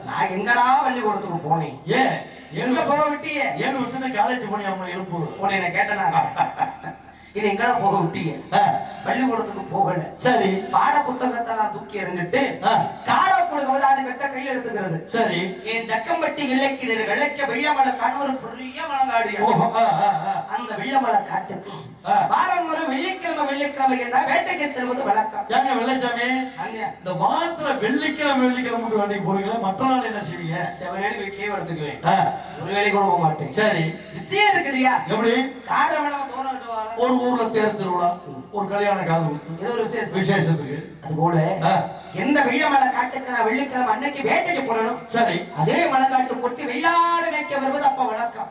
நான் எங்கடா பள்ளிக்கூடத்துக்கு போனேன். ஏன் எங்க போக விட்டியே? 7 வருஷம் காலேஜ் போனி அம்மா எழுப்பு உன்னை என்ன கேட்டனா? இது எங்கடா போக விட்டிய? பள்ளிக்கூடத்துக்கு போகல. சரி பாட புத்தகத்தை நான் தூக்கி எறிஞ்சிட்டு காடை கூட கவதாது கட்ட கையில் எடுத்துக்கிறது. சரி. என் ஜக்கம்பட்டி வெள்ளைக்கிணறு வெள்ளைக்க வெள்ளமலை காணொரு பெரிய மலங்காடு. அந்த வெள்ளமலை காட்டுக்கு வாரம் ஒரு வெள்ளிக்கிழமை என்றால் வேட்டைக்கு செல்வது வழக்கம். ஏங்க வெள்ளைச்சாமி, இந்த வாரத்துல வெள்ளிக்கிழமை மட்டும் வேலைக்கு போறீங்களா? மற்ற நாள் என்ன செய்வீங்க? செவனேழு வீட்லயே எடுத்துக்குவேன். ஒரு வேலை கூட போக மாட்டேன். சரி. விஷயம் இருக்குதுயா. எப்படி? காரணம் தோற ஒரு ஊர்ல தேர் திருவிழா, ஒரு கல்யாண காது, ஏதோ ஒரு விசேஷத்துக்கு. அது போல எந்த வெள்ளமலை காட்டுக்கு நான் வெள்ளிக்கிழமை அன்னைக்கு வேட்டைக்கு போறணும். சரி. அதே மலைக்காட்டு கொட்டி வெள்ளாடு மேய்க்க வருவது அப்ப வழக்கம்.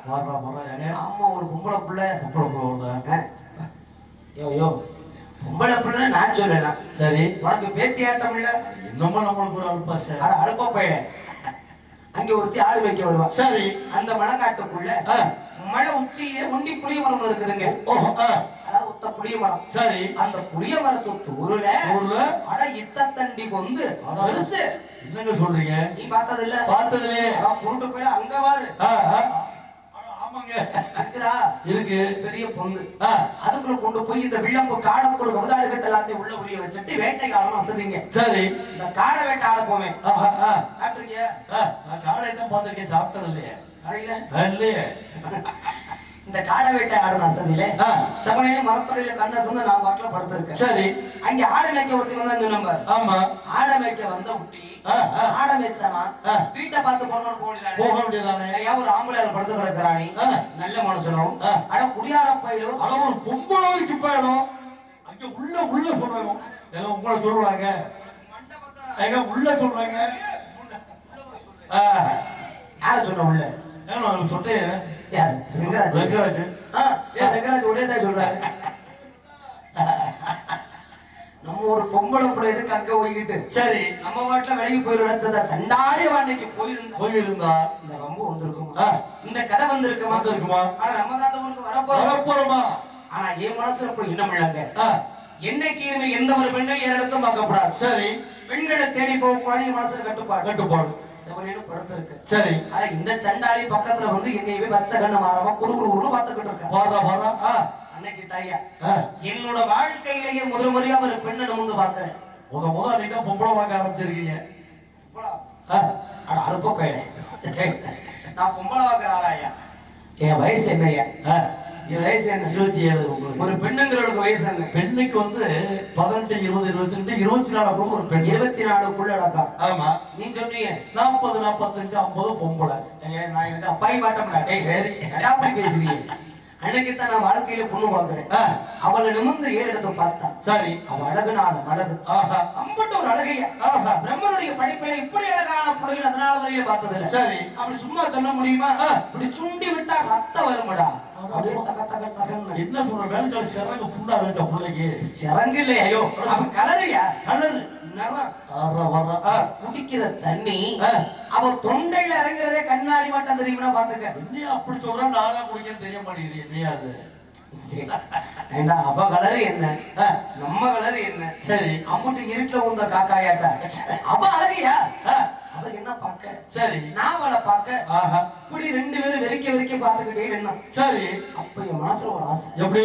ஆமா, ஒரு பொம்பளை பிள்ளை யோ பொம்பளை பிள்ளை நான் சொல்லலாம். சரி. உனக்கு பேத்தி ஆட்டம் இல்ல? என்னமோ நம்மளுக்கு ஒரு அல்பாச அழுப்ப போயிட. அங்க ஒருத்தி ஆடு வைக்க வருவா. சரி. அந்த மலைக்காட்டுக்குள்ள மலை உச்சியில உண்டி புளிய மரம் இருக்குதுங்க. அதாவது உத்த புளிய மரம். சரி. அந்த புளிய மரத்து ஊர்ல அட இத்த தண்டி வந்து பெருசு. என்னங்க சொல்றீங்க? நீ பார்த்தது இல்ல? பார்த்ததுலே புருட்டு போய் அங்க வாரு. ஆமாங்க, இருக்குதா? இருக்கு. பெரிய பொந்து. அதுக்குள்ள கொண்டு போய் இந்த வில்லம்பு காடை கொடு கவதாரி கட்ட எல்லாத்தையும் உள்ள புளிய வச்சுட்டு வேட்டைக்கு ஆடணும் வசதிங்க. சரி. இந்த காடை வேட்டை ஆட போவேன். சாப்பிட்டுருக்கியா? நான் காடை தான் பார்த்திருக்கேன், சாப்பிட்டது இல்லையே. இல்லையே. இந்த காடை வேட்டை ஆடணும் வசதியில சமனையில மரத்தொடையில கண்ணை தந்து நான் பாட்டுல படுத்திருக்கேன். சரி. அங்க ஆடை மேய்க்க ஒருத்தி வந்தா நம்பர். ஆமா. ஆடை மேய்க்க வந்த ஊட்டி ஆடை மேய்ச்சானா வீட்டை பார்த்து போக வேண்டியதானே? ஏன் ஒரு ஆம்பளையார் படுத்து கிடக்குறானி நல்ல மனுஷனும் ஆனா குடியார பயிலும் ஆனா ஒரு பொம்பளைக்கு போயிடும். அங்க உள்ள சொல்றாங்க, உங்களை சொல்றாங்க, எங்க உள்ள சொல்றாங்க. யார சொன்ன உள்ள? சொன்னேன். யாரு? ரெங்கராஜ். ரெங்கராஜ் உள்ளேதான் சொல்றாரு. நம்ம ஒரு பொம்பளை பிள்ளை எதுக்கு அங்க போய்கிட்டு? சரி. நம்ம பாட்டுல விலகி போயிருந்தா சண்டாடி வாண்டைக்கு போயிருந்தா இந்த ரொம்ப வந்திருக்குமா? இந்த கதை வந்திருக்குமா? ஆனா நம்ம தான் அந்த ஊருக்கு வரப்போறோமா? ஆனா என் மனசு அப்படி இன்னும் இல்லைங்க. என்னைக்கு எந்த ஒரு பெண்ணும் ஏற இடத்தும் பார்க்கப்படாது. சரி. பெண்களை தேடி போகக்கூடாது. மனசுல கட்டுப்பாடு செவனேன்னு படுத்திருக்கு. சரி. ஆனா இந்த சண்டாளி பக்கத்துல வந்து என்னையவே வச்ச கண்ணு மாறமா குறுகுறுன்னு பாத்துக்கிட்டு இருக்க. அன்னைக்கு தாயா என்னோட வாழ்க்கையிலேயே முதல் முறையா ஒரு பெண்ணை நிமிந்து பார்க்கிறேன். முத நீங்க பொம்பளை வாங்க ஆரம்பிச்சிருக்கீங்க. அனுப்ப போயிட நான் பொம்பளை வாக்குற ஆளாயா? என் வயசு என்னையா? என் வயசு என்ன? 27. ஒரு பெண்ணுங்கிறவளுக்கு வயசு என்ன? பெண்ணுக்கு வந்து 18, 20, 22, 24 ஒரு பெண். 24க்குள்ள அடக்கா. ஆமா. நீ சொன்னீங்க 40, 45, 50 பொம்பளை. நான் எனக்கு அப்பாய் மாட்டோம்டா. சரி. அப்படி பேசுறீங்க. அன்னைக்குத்தான் நான் வாழ்க்கையில பொண்ணு பார்க்கிறேன். அவளை நிமிர்ந்து ஏறு எடுத்து பார்த்தா. சரி. அவள் அழகுனாலும் அழகு. அம்பட்ட ஒரு அழகையா பிரம்மனுடைய படைப்பில இப்படி அழகான பிள்ளைகள் அதனால வரையில பார்த்ததில்ல. சரி. அப்படி சும்மா சொல்ல முடியுமா? இப்படி சுண்டி விட்டா ரத்தம் வருமடா. அப்படியே தக தக தகன்னு. என்ன சொல்ற? வேலைக்கால சிறங்கு புண்டா வச்ச பிள்ளைக்கு சிறங்கு இல்லையா? ஐயோ அவன் கலரையா? கலரு குடிக்கிற தண்ணி அவ தொண்டையில இறங்குறதே கண்ணாடி மாட்டம் தெரியுமா? பாத்துக்க. இன்னும் அப்படி சொல்ற நானா குடிக்கிறது தெரிய மாட்டேங்குது. என்னையா அது? அவ கலரு என்ன, நம்ம கலரு என்ன? சரி. அம்முட்டு இருட்டுல உந்த காக்காயாட்டா அவ அழகையா? அவ என்ன பாக்க? சரி. நான் அவளை பாக்க இப்படி ரெண்டு பேரும் வெறிக்க பாத்துக்கிட்டே என்ன. சரி. அப்ப என் மனசுல ஒரு ஆசை. எப்படி?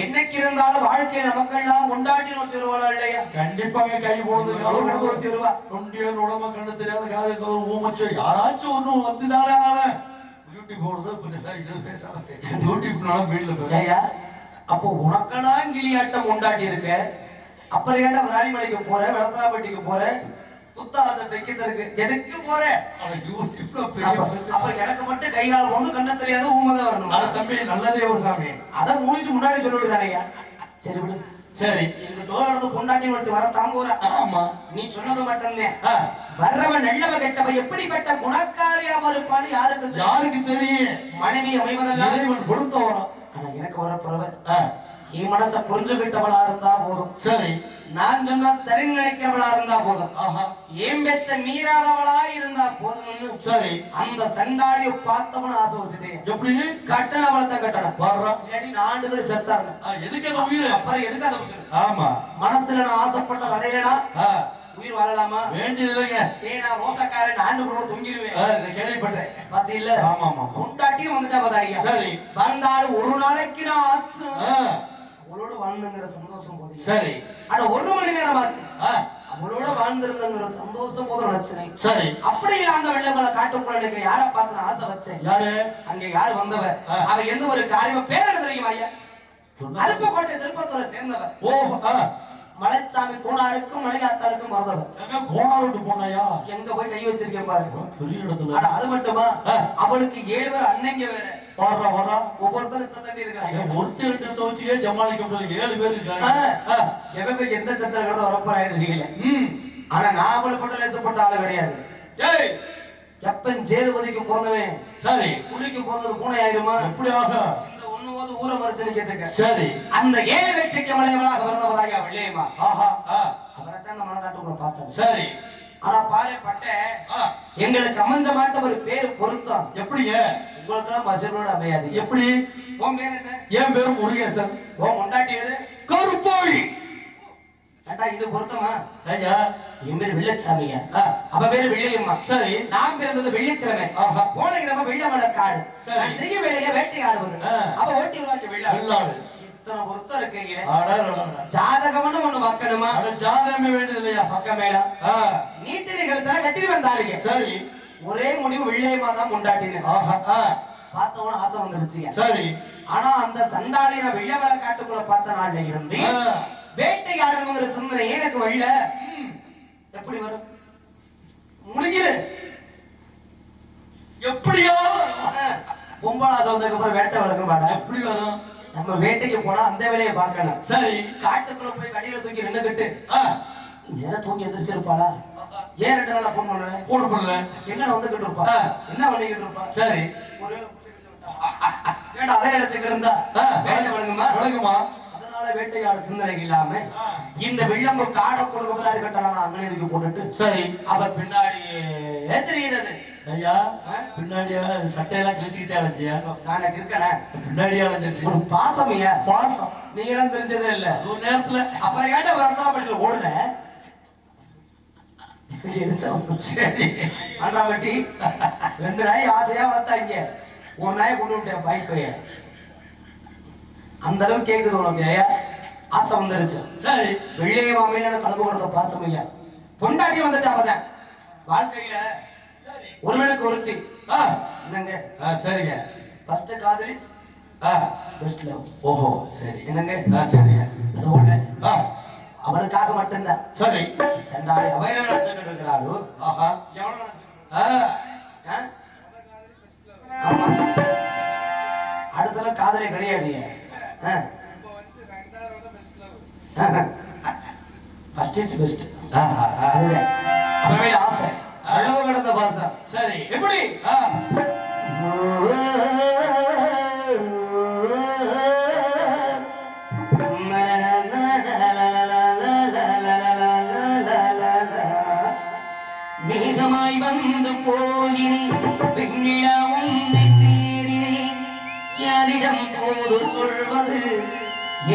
என்னைக்கு இருந்தாலும் வாழ்க்கையை நமக்கெல்லாம் கொண்டாட்டி ஒரு திருவாளா இல்லையா? கண்டிப்பாக கை போடுறது ஒரு திருவா. நொண்டியர் உடம்ப கண்ணு தெரியாத காதல் ஒரு ஊமச்சோ யாராச்சும் ஒண்ணு வந்துதானே ஆவன் யூடியூப் போடுறது. யூடியூப்னாலும் வீட்டுல போயா. அப்போ உனக்கெல்லாம் கிளியாட்டம் கொண்டாட்டி இருக்க. அப்புறம் ஏன்டா விராலிமலைக்கு போற, வெளத்தனாப்பட்டிக்கு போற, புத்தாலத்தை தைக்கிறதுக்கு எதுக்கு போற? அப்ப எனக்கு மட்டும் கை கால் போது கண்ண தெரியாத ஊமதான் வரணும். தம்பி நல்லதே ஒரு சாமி. அத மூடிட்டு முன்னாடி சொல்லிவிடுதானையா? சரி விடு. சரி. எங்க தோழனது கொண்டாட்டி ஒருத்தர் வர தாம்போற. ஆமா. நீ சொன்னது மட்டும்தான். வர்றவன் நல்லவ கெட்டவ எப்படிப்பட்ட குணக்காரியா இருப்பான்னு யாருக்கு தெரியும்? மனைவி அமைவதெல்லாம் இறைவன் கொடுத்தவனா. ஆனா எனக்கு வரப்போறவ என் மனச புரிஞ்சுகிட்டவளா இருந்தா போதும். சரி. நான் சொன்னா சரின்னு நினைக்கிறவளா இருந்தா போதும். ஏன் பேச்ச மீறாதவளா இருந்தா போதும்னு. சரி. அந்த சண்டாளிய பார்த்தவன ஆசை வச்சுட்டேன். எப்படி? கட்டண வளத்தை கட்டணம் இல்லாட்டி நாண்டுகள் செத்தாங்க. எதுக்கு அது உயிர்? அப்புறம் எதுக்கு அதை உயிர்? ஆமா. மனசுல நான் ஆசைப்பட்ட அடையலனா உயிர் வாழலாமா? வேண்டியது இல்லைங்க. நான் ரோசக்காரன் ஆண்டு கூட தொங்கிடுவேன். கேள்விப்பட்டேன். பாத்தீங்களா? ஆமா ஆமா. கொண்டாட்டியும் வந்துட்டா பாத்தாங்க. சரி. வந்தாலும் ஒரு நாளைக்கு நான் ஆச்சு அவளோட வாழ்ந்துங்கிற சந்தோஷம் போது. சரி. ஆனா 1 மணி நேரம் ஆச்சு. அவளோட வாழ்ந்திருந்தங்கிற சந்தோஷம் போது நினைச்சேன். சரி. அப்படி அந்த வெள்ளமலை காட்டுக்குள்ள எனக்கு யாரை பார்த்து நான் ஆசை வச்சேன். யாரு? அங்க யாரு வந்தவ? அவ எந்த ஒரு காரியம் பேர் என்ன தெரியுமா ஐயா? அருப்புக்கோட்டை திருப்பத்தூரை சேர்ந்தவ. ஓ, மலைச்சாமி கோணாருக்கும் மலையாத்தாளுக்கும் மறந்தவ. கோணாரு போனாயா? எங்க போய் கை வச்சிருக்கேன் பாருங்க, பெரிய இடத்துல. அது மட்டுமா, அவளுக்கு 7 பேர் அன்னைங்க வேற. பாடுறா வரா, ஒவ்வொருத்தரும் தண்ணி இருக்காங்க. ஒருத்தர் 2 துவச்சியே ஜமாளிக்க முடியாது, 7 பேர் இருக்காங்க. எவன் எந்த சத்திரம் வரப்போறாங்க தெரியல. ஆனா நான் அவளை போட்டு லேசப்பட்ட ஆளு கிடையாது. எப்பன் சேதுபதிக்கு பிறந்தவன். சரி. புலிக்கு பிறந்தது பூனை ஆயிருமா? எப்படி ஆகும்? இந்த ஒண்ணுவது ஊர மறைச்சு கேட்டுக்க. சரி. அந்த 7 வெற்றிக்கு மலையவளாக பிறந்தவராயா வெள்ளையம்மா. ஆஹா. அவரைத்தான் நம்ம நாட்டுக்குள்ள பார்த்தோம். சரி. ஆனா பாறைப்பட்ட எங்களுக்கு அமைஞ்ச மாட்ட ஒரு பேரு பொருத்தம். எப்படிங்க? உங்களுக்கு மசூரோட அமையாது. எப்படி? உன் பேர் என்ன? என் பேரு முருகேசன். உன் முண்டாட்டி பேரு கருப்போய். அட்டா இது பொருத்தமா? ஐயா என் பேரு வெள்ளச்சாமியா. அவ பேரு வெள்ளையம்மா. சரி. நான் பிறந்தது வெள்ளிக்கிழமை. போன கிழமை வெள்ளமலை காடு. நான் செய்ய வேலையை வேட்டையாடுவது. அவ ஓட்டி உருவாக்கி வெள்ளாடு. இத்தனை பொருத்தம் இருக்கீங்க. ஜாதகம்னு ஒண்ணு பார்க்கணுமா? ஜாதகமே வேண்டியது இல்லையா? பக்கம் மேடம் நீட்டினைகள் தான் கட்டி வந்தாளுங்க. சரி. ஒரே முடிவு வெள்ளையம்மா தான் முண்டாட்டின்னு. பார்த்தவன ஆசை வந்துருச்சு. சரி. ஆனா அந்த சண்டாளி நான் வெள்ளமலை காட்டுக்குள்ள பார்த்த நாள்ல இருந்து வேட்டையாடணுங்கிற சிந்தனை எனக்கு வழியில எப்படி வரும்? முடிகிற எப்படியோ பொம்பளாத வந்ததுக்கு அப்புறம் வேட்டை வளர்க்க மாட்டேன். எப்படி வரும்? நம்ம வேட்டைக்கு போனா அந்த வேலையை பார்க்கணும். சரி. காட்டுக்குள்ள போய் கடியில தூக்கி நின்னுகிட்டு நேரம் தூக்கி எந்திரிச்சிருப்பாளா? ஏன் 2 நாளா போன் பண்ணல? போன் பண்ணல. என்ன வந்துகிட்டு இருப்பா? என்ன பண்ணிக்கிட்டு இருப்பா? சரி. ஏண்டா அதை நினைச்சுக்கிட்டு இருந்தா வேட்டை வழங்குமா? வேட்டையாட சிந்தனை இல்லாம இந்த வெள்ளம்பு காடை கொடுக்கறதா இருக்கட்டும் அங்கனதுக்கு போட்டுட்டு. சரி. அவ பின்னாடி தெரியுறது. ஐயா பின்னாடியா சட்டையெல்லாம் கிழிச்சுக்கிட்டே அழைச்சியா? நான் இருக்கேன் பின்னாடியே அழைச்சிட்டு. ஒரு பாசமையா? பாசம் நீங்க எல்லாம் தெரிஞ்சதே இல்ல. ஒரு நேரத்துல அப்புறம் கேட்ட வரதா பட்டியல ஓடுன சரி அன்றாவட்டி 2 நாய் ஆசையா வளர்த்தாங்க. ஒரு நாயை கொண்டு விட்டேன் பைக் பைய. அந்த அளவுக்கு கேக்குது உனக்கு ஆசை வந்துருச்சு. சரி. வெள்ளைய மாமையில கலப்பு கொடுத்த பாசம் ஐயா. பொண்டாட்டி வந்துட்டு அவதான் வாழ்க்கையில ஒருவனுக்கு ஒருத்தி. என்னங்க? சரிங்க. ஃபர்ஸ்ட் காதலி, பெஸ்ட் லவ். ஓஹோ சரி. என்னங்க? சரிங்க. அதோட அவனுக்காக மட்டும்தான். சரி. சண்டாளி அவன் நினைச்சுட்டு இருக்கிறாரு. ஆஹா எவ்வளவு நினைச்சு? ஆமா அடுத்தல காதலே கிடையாது. ஆசை அளவு கடந்த பாசம். சரி. எப்படி? மேகமாய் வந்து போயினே பெண்ணிலா உன்னை தேடினே யாரிடம் போது சொல்வது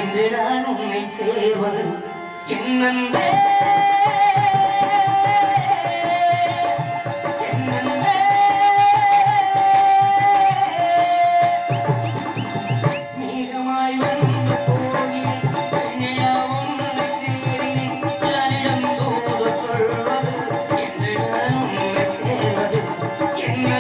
என்று நான் உன்னை சேர்வது என்னே மேகமாய் வந்து போய் பெண்ணிலா உன்னை தேடினே யாரிடம் போது சொல்வது என்று நான் உன்னை சேர்வது என்னே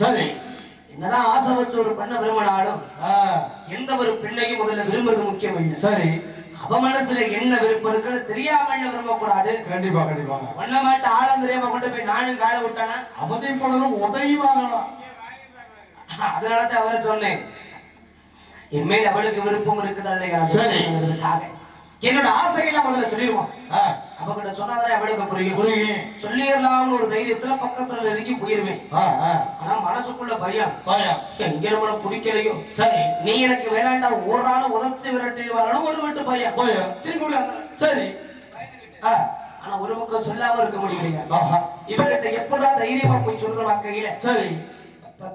சரி. என்னதான் ஆசை வச்சு ஒரு பெண்ணை விரும்பினாலும் ஆ, எந்த ஒரு பெண்ணையும் முதல்ல விரும்புறது முக்கியம் இல்லை. சரி. அவ மனசுல என்ன விருப்பம் இருக்குன்னு தெரியாம விரும்பக்கூடாது. கண்டிப்பா கண்டிப்பா. ஒன்ன மாட்ட ஆழம் தெரியாம கொண்டு போய் நானும் காலை விட்டானா அவதையும் போடணும், உதவி வாங்கலாம். அதனாலதான் அவரை சொன்னேன், என் மேல் அவளுக்கு விருப்பம் இருக்குதா இல்லையா சரி. என்னோட ஆசையெல்லாம் முதல்ல சொல்லிடுவான். ஆ, அவகிட்ட சொன்னாதான் அவளுக்கு புரியும். புரியும். சொல்லிடலாம்னு ஒரு தைரியத்துல பக்கத்துல நெருங்கி போயிருவேன். ஆ, ஆ. ஆனா மனசுக்குள்ள பயம், பயம். எங்க நம்மள பிடிக்கலையோ, சரி. நீ எனக்கு வேணாண்டா ஒரு நாள் உதச்சு விரட்டி வரணும் ஒரு விட்டு பயம். பயம். திரும்பி வந்து சரி. ஆ, ஆனா ஒரு பக்கம் சொல்லாம இருக்க முடியலையா? ஆஹா. இவகிட்ட எப்படா தைரியமா போய் சொல்றது வாக்கையில சரி.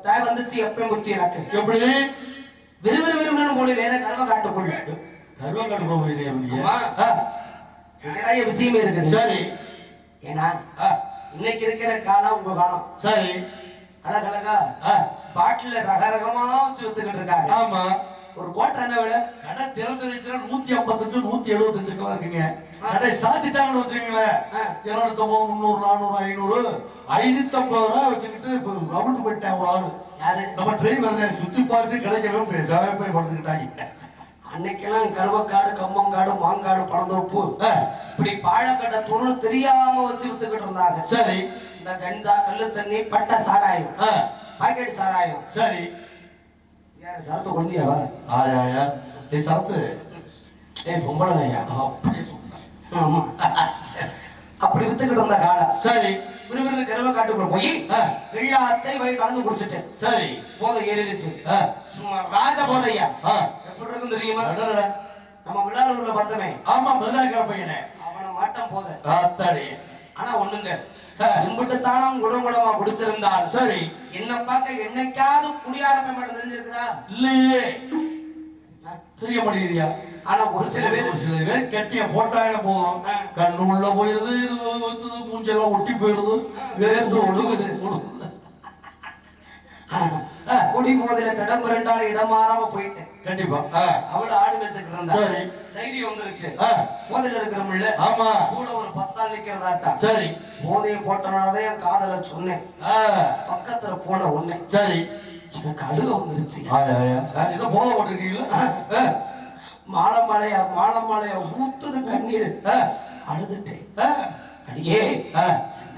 தாய் வந்துச்சு எப்பயும் முத்தி எனக்கு எப்படி விறுவிறு விறுவிறுன்னு போல நேரம் கர்ம காட்டுக்குள்ள கருவக்காடு போகிறீங்க? ஆமா. நிறைய விஷயமே இருக்குது. சரி. ஏன்னா ஆ, இன்னைக்கு இருக்கிற காலம் உங்க காலம். சரி. அழகழகா ஆ, பாட்டில ரகரகமா வச்சு வித்துக்கிட்டு இருக்காங்க. ஆமா. ஒரு கோட்டை என்ன விட கடை திறந்துருச்சுன்னா 155 175 கிலோ இருக்குங்க. கடை சாத்திட்டாங்கன்னு வச்சுக்கீங்களேன், 250 300 400 500 550 ரூபாய் வச்சுக்கிட்டு ரவுண்டு போயிட்டேன் ஒரு ஆளு. யாரு? நம்ம டிரைவர் சுத்தி பார்த்து கிடைக்கவே பேசாவே போய் படுத்துக்கிட்டாங்க. அன்னைக்கெல்லாம் கருவக்காடு கம்மங்காடு மாங்காடு பழந்தோப்பு இப்படி பாழக்கட்டை தூள் தெரியாம வச்சு வித்துக்கிட்டு இருந்தாங்க. சரி. இந்த கஞ்சா கல்லு தண்ணி பட்ட சாராயம் பாக்கெட் சாராயம். சரி. யாரு சரத்து கொண்டியாவா? ஆயா நீ சரத்து பொம்பளையா? அப்படி ஆமா. அப்படி வித்துக்கிட்டு இருந்த காலம். சரி. விறுவிறு கருவ காட்டுக்குள்ள போய் வெள்ளாத்தை போய் கலந்து குடிச்சிட்டேன். சரி. போதை ஏறிடுச்சு. சும்மா ராஜ போதையா எப்படி இருக்கும் தெரியுமா? நம்ம விழாலூர்ல பார்த்தமே. ஆமா, முதலாக பையனே அவனை மாட்டம் போதை. ஆத்தாடி. ஆனா ஒண்ணுங்க, இம்புட்டு தானம் குடங்குடமா குடிச்சிருந்தால் சரி. என்ன பார்க்க என்னைக்காவது குடியாரப்பை மட்டும் தெரிஞ்சிருக்குதா? இல்லையே, தெரிய மாட்டேங்குதியா? ஆனா ஒரு சில பேர் கெட்டிய போட்டாங்க போதும், கண்ணு உள்ள போயிருது, இது மூஞ்செல்லாம் ஒட்டி போயிருது, வேர்த்து ஒழுகுது. குடி போதில தடம் இரண்டால இடம் மாறாம போயிட்டேன். கண்டிப்பா. அவள ஆடு வச்சுக்கிட்டு இருந்தா தைரியம் வந்துருச்சு. போதையில இருக்கிறோம்ல, ஆமா, கூட ஒரு 10 ஆள் நிக்கிறதாட்டா. சரி. போதையை போட்டனாலதான் என் காதல சொன்னேன். பக்கத்துல போன உடனே சரி எனக்கு அழுக வந்துருச்சு. இதை போல போட்டிருக்கீங்களா? மாலை ஊத்துது கண்ணீர். அழுதுட்டேன். அடியே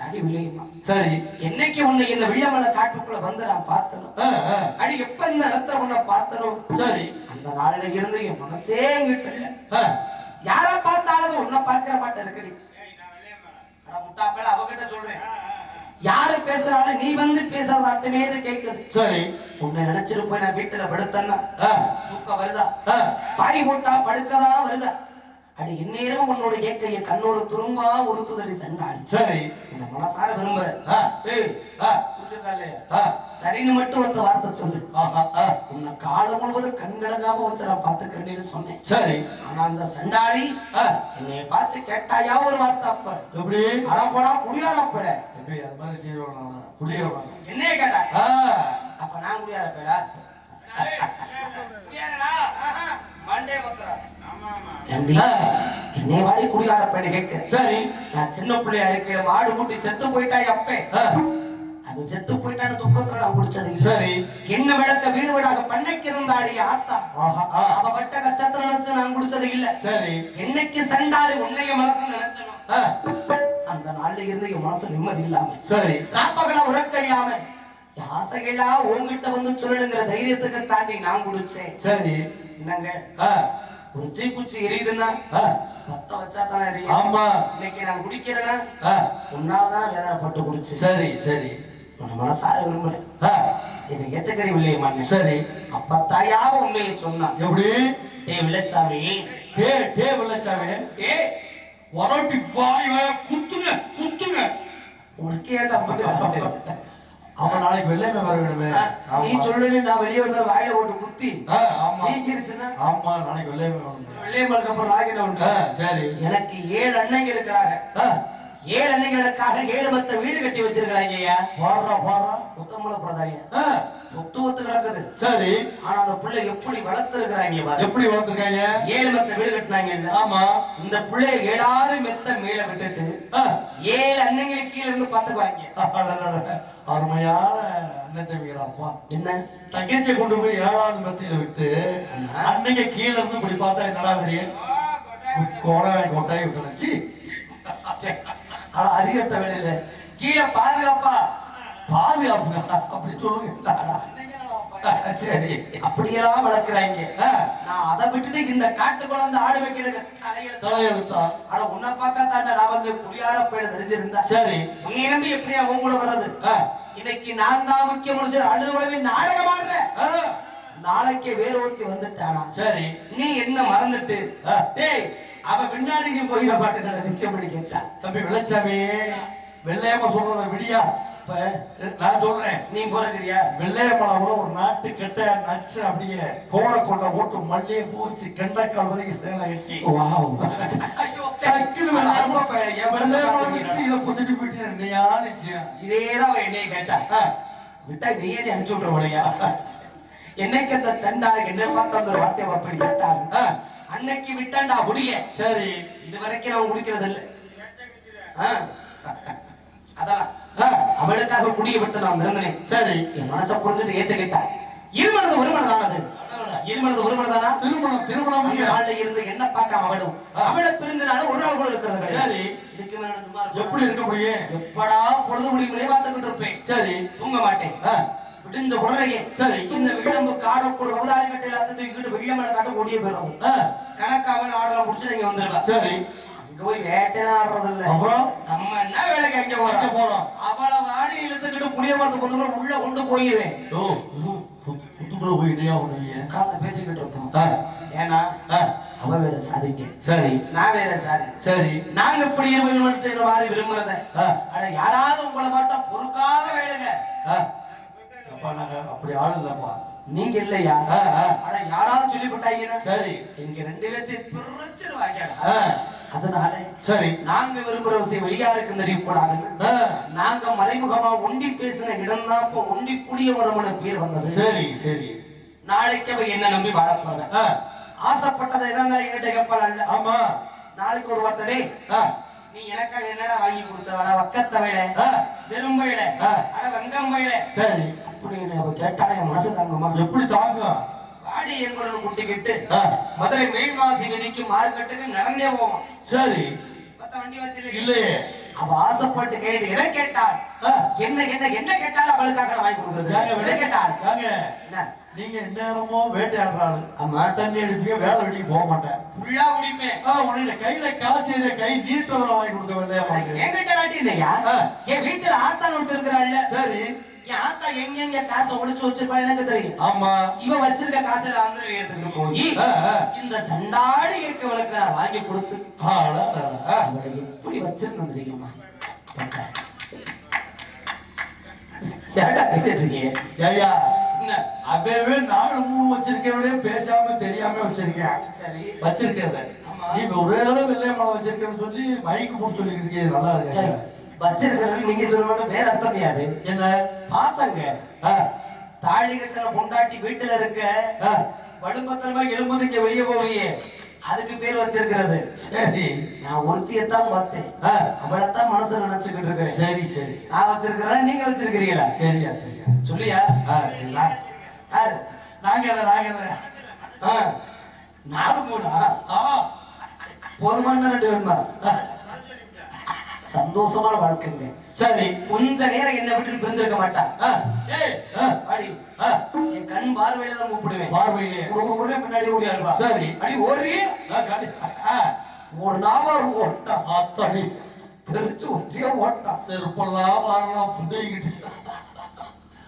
அடி விளையுமா? சரி. என்னைக்கு உன்னை இந்த வில்லமலை காட்டுக்குள்ள வந்து நான் பார்த்தனும், அடி எப்ப இந்த இடத்துல உன்னை பார்த்தனும், சரி, அந்த நாளில இருந்து என் மனசே எங்கிட்ட இல்ல. யார பார்த்தாலும் உன்னை பார்க்கிற மாட்டேன் இருக்குடி. முட்டாப்பேல அவகிட்ட சொல்றேன், யாரு பேசுறாலும் நீ வந்து பேசுறது அட்டுமே கேக்குது. சரி. உன்னை நினைச்சிட்டு போய் நான் வீட்டுல படுத்தேன்னா தூக்கம் வருதா? பாய் போட்டா படுக்கதான் வருதா? அடி இந்நேரம் உன்னோட இயற்கைய கண்ணோட துரும்பா உறுத்துதடி சண்டாளி. சரி. உன்னை மனசார விரும்புறேன். சரின்னு மட்டும் ஒருத்த வார்த்தை சொல்லு. உன்னை காலம் முழுவதும் கண்கலங்காம வச்சு நான் பாத்துக்கிறேன்னு சொன்னேன். சரி. ஆனா அந்த சண்டாளி என்னைய பார்த்து கேட்டாயா ஒரு வார்த்தை, அப்ப எப்படி அடப்படா குடியாரப்பட எப்படி அது மாதிரி செய்யறோம்? குடியாரப்பா என்னைய கேட்டா அப்ப நான் குடியாரப்படா மண்டே பத்திரா என்னை வாடி குடிகார பெண்ணை கேட்க. சரி, நான் சின்ன பிள்ளையா இருக்கையில மாடு கூட்டி செத்து போயிட்டா அப்பே அது செத்து போயிட்டான்னு துக்கத்துல நான் குடிச்சது. சரி. என்ன விளக்க வீடு வீடாக பண்ணைக்கு இருந்தாடி ஆத்தா, அவ பட்ட கஷ்டத்தை நினைச்சு நான் குடிச்சது இல்ல. சரி. என்னைக்கு சண்டாளி உன்னைய மனசு நினைச்சனும் அந்த நாள்ல இருந்து என் மனசு நிம்மதி இல்லாம, சரி, ராப்பகலா உறக்க இல்லாம ஆசைகளா உங்ககிட்ட வந்து சொல்லணுங்கிற தைரியத்துக்கு தாண்டி நான் குடிச்சேன். சரி. என்னங்க ஒரு தீக்குச்சி எரியுதுன்னா பத்த வச்சா தானே எரியும். ஆமா. இன்னைக்கு நான் குடிக்கிறேன்னா உன்னாலதான் வேதனைப்பட்டு குடிச்சு. சரி சரி. உன்னை மனசார விரும்புறேன். இதை ஏத்துக்கறி இல்லையம்மா. சரி. அப்ப தாயாவ உண்மையை சொன்னா எப்படி? டே வில்லச்சாமி, டே வில்லச்சாமி, டே வரட்டி வாய் குத்துங்க குத்துங்க. உனக்கு ஏன்டா அப்படி? அவன் நாளைக்கு வெள்ளைமை வர வேணுமே. நீ சொல்லு, நான் வெளியே வந்தா வாயில போட்டு குத்தி நீக்கிருச்சுன்னா. ஆமா, நாளைக்கு வெள்ளைமை வரணும். வெள்ளையம்மனுக்கு அப்புறம் நாளைக்கு என்ன உண்டு? சரி. எனக்கு 7 அண்ணங்க இருக்கிறாங்க. 7 அன்னைகளுக்காக 7 மத்த வீடு கட்டி வச்சிருக்காங்க ஐயா. புத்தமல பிரதாரியா சொத்து ஒத்து கிடக்குது. சரி. ஆனா அந்த பிள்ளை எப்படி வளர்த்திருக்கிறாங்க, எப்படி வளர்த்திருக்காங்க? 7 மத்த வீடு கட்டினாங்க. ஆமா. இந்த பிள்ளை 7 மெத்த மேல விட்டுட்டு 7 அன்னைங்களுக்கு கீழே இருந்து பாத்துக்குவாங்க. அருமையான அண்ணன் தம்பிகளாப்பா என்ன தங்கச்சியை கொண்டு போய் 7வது மத்தியில விட்டு அன்னைக்கு கீழே இருந்து இப்படி பார்த்தா என்னடா தெரியும் கொட்டாய் விட்டு ஆனா அறிகட்ட வேலையில கீழே பாதுகாப்பா பாதுகாப்பு அப்படி சொல்லுங்க. சரி அப்படியெல்லாம் வளர்க்கிறாங்க. நான் அதை விட்டுட்டு இந்த காட்டுக்குள்ள வந்து ஆடு வைக்கிறது தலையெழுத்தா. ஆனா உன்னை பார்க்காதான் நான் வந்து குடியார போயிட தெரிஞ்சிருந்தா சரி உன்னை நம்பி எப்படியா உன் கூட வர்றது? இன்னைக்கு நான் தான் முக்கிய முடிச்சு அழுது நாடகம் ஆடுறேன். நாளைக்கு வேற ஒருத்தி வந்துட்டானா? சரி நீ என்ன மறந்துட்டு டேய் அவ பின்னாடி நீ போயிட பாட்டு நிச்சயம் பண்ணி கேட்டா. தம்பி வெள்ளச்சாமி வெள்ளையம்மா சொல்றத விடியா நான் சொல்றேன். நீ போறதுரியா? வெள்ளையம்மா கூட ஒரு நாட்டு கெட்ட நச்சு அப்படியே கோண கொண்ட ஓட்டு மல்லியை பூச்சி கெண்டக்கால் வரைக்கும் சேலை கட்டி இதை புத்திட்டு போயிட்டு என்னையா நிச்சயம் இதேதான் என்னைய கேட்டா விட்டா நீயே அனுப்பிச்சு விட்டுருவோலையா? என்னைக்கு அந்த சண்டாளு என்ன பார்த்து அந்த வார்த்தை அப்படி கேட்டாங்க. அன்னைக்கு விட்டாண்டா முடிய. சரி இது வரைக்கும் நான் குடிக்கிறது இல்லை. அதான் அவளுக்காக குடிய விட்டு நான் இருந்தேன். சரி என் மனசை புரிஞ்சுட்டு ஏத்துக்கிட்டா. இருமனது ஒரு மனதானது. இருமனது ஒரு மனதானா? திருமணம் நாள்ல இருந்து என்ன பார்க்காம அவளும் அவளை பிரிஞ்சனால ஒரு நாள் கூட இருக்கிறது கிடையாது. இதுக்கு மேல எப்படி இருக்க முடியும்? எப்படா பொழுது முடிவுகளே பார்த்துக்கிட்டு இருப்பேன். சரி தூங்க மாட்டேன். விடிஞ்ச உடனே சரி இந்த விளம்பு காடை கூட உதாரி கட்டை எல்லாத்தையும் தூக்கிட்டு வெள்ள மேல காட்ட ஓடியே போயிடும். கணக்காவல் ஆடலாம் முடிச்சுட்டு இங்க வந்துருவா. சரி அங்க போய் வேட்டையெல்லாம் ஆடுறது இல்ல. நம்ம என்ன வேலைக்கு அங்க போறோம்? அவளை வாடி இழுத்துக்கிட்டு புளிய மரத்துக்கு வந்து உள்ள கொண்டு போயிருவேன். பேசிக்கிட்டு இருக்கோம். ஏன்னா அவ வேற சாதிக்க. சரி நான் வேற சாதி. சரி நாங்க இப்படி இருவாரி விரும்புறத யாராவது உங்களை மட்டும் பொறுக்காத வேலைங்க. அப்படி ஆள் இல்லப்பா நீங்க இல்லையா? ஆனா யாராவது சொல்லிவிட்டாங்கன்னா சரி இங்க 2 பேர்த்தையும் பிரிச்சிருவாங்க. அதனால சரி நாங்க விரும்புற விஷயம் வெளியாருக்கு தெரியக்கூடாதுன்னு நாங்க மறைமுகமா ஒண்டி பேசின இடம் தான் இப்ப ஒண்டி புளிய வரமான பேர் வந்தது. சரி சரி நாளைக்கு அவ என்ன நம்பி வாழ போற? ஆசைப்பட்டதை தான் என்கிட்ட கேட்பாள். ஆமா நாளைக்கு ஒரு வார்த்தை நீ எனக்காக என்னடா வாங்கி கொடுத்த வக்கத்த வேலை வெறும் வேலை அட வெங்கம் வேலை. சரி அப்படின்னு அவ கேட்டாடா என் மனசு தாங்குமா? எப்படி தாங்கும்? வாடி எங்களுடன் கூட்டிக்கிட்டு மதுரை மேல்வாசி விதிக்கு மார்க்கெட்டுக்கு நடந்தே போவோம். சரி வண்டி வச்சு இல்லையே அவ ஆசைப்பட்டு கேட்டு எதை கேட்டாள் என்ன என்ன என்ன கேட்டாலும் அவளுக்காக வாங்கி கொடுக்குறது. கேட்டாள் நீங்க நேரமோ வேட்டையாடுறாரு. ஆமா தண்ணி அடிப்பீங்க வேலை வெட்டிக்கு போக மாட்டேன். ஃபுல்லா குடிப்பே. உன்ன கையில காசு கை நீட்டதெல்லாம் வாங்கி கொடுக்க வேண்டிய என்கிட்ட நாட்டி இல்லையா? என் வீட்டுல ஆத்தான் ஒருத்தர் இருக்கிறாள். சரி என் ஆத்தா எங்க காசை ஒளிச்சு வச்சிருப்பா எனக்கு தெரியும். ஆமா இவ வச்சிருக்க காசுல வந்து எடுத்துக்கிட்டு போய் இந்த சண்டாடி கேட்கவளுக்கு நான் வாங்கி கொடுத்து அவளை எப்படி வச்சிருந்தேன் தெரியுமா? அவே 4-3 வச்சிருக்கே பேசாம தெரியாம வச்சிருக்கேன். வச்சிருக்கிறது நீ ஒரே வெள்ளையம்மாவை வச்சிருக்கேன்னு சொல்லி மைக்கு போட்டு சொல்லிட்டு இருக்கீங்க. நல்லா இருக்கு வச்சிருக்கிறது. நீங்க சொல்ல வேற அர்த்தம் கிடையாது. என்ன பாசங்க தாழி கட்டின பொண்டாட்டி வீட்டுல இருக்க வலுப்பத்திரமா எழும்புது இங்க வெளியே போவியே அதுக்கு பேர் வச்சிருக்கிறது. சரி நான் ஒருத்தியத்தான் பார்த்தேன். அவளைத்தான் மனசுல நினைச்சுக்கிட்டு இருக்கேன். சரி சரி நான் வச்சிருக்கிறேன் நீங்க வச்சிருக்கிறீங்களா? சரியா சரியா சொல்லியா? நாலு மூணா போதுமான 2 வேணுமா? சந்தோஷமான வாழ்க்கைங்க. சரி கொஞ்ச நேரம் என்ன விட்டு பிரிஞ்சிருக்க மாட்டா. என் கண் பார்வையில தான் கூப்பிடுவேன். பார்வையிலே உடனே பின்னாடி ஓடியா இருப்பா. சரி அடி ஓடி ஒரு நாம ஒரு ஓட்டா அத்தடி தெரிச்சு ஒற்றியா ஓட்டா செருப்பெல்லாம் வாரலாம் புண்டைகிட்டு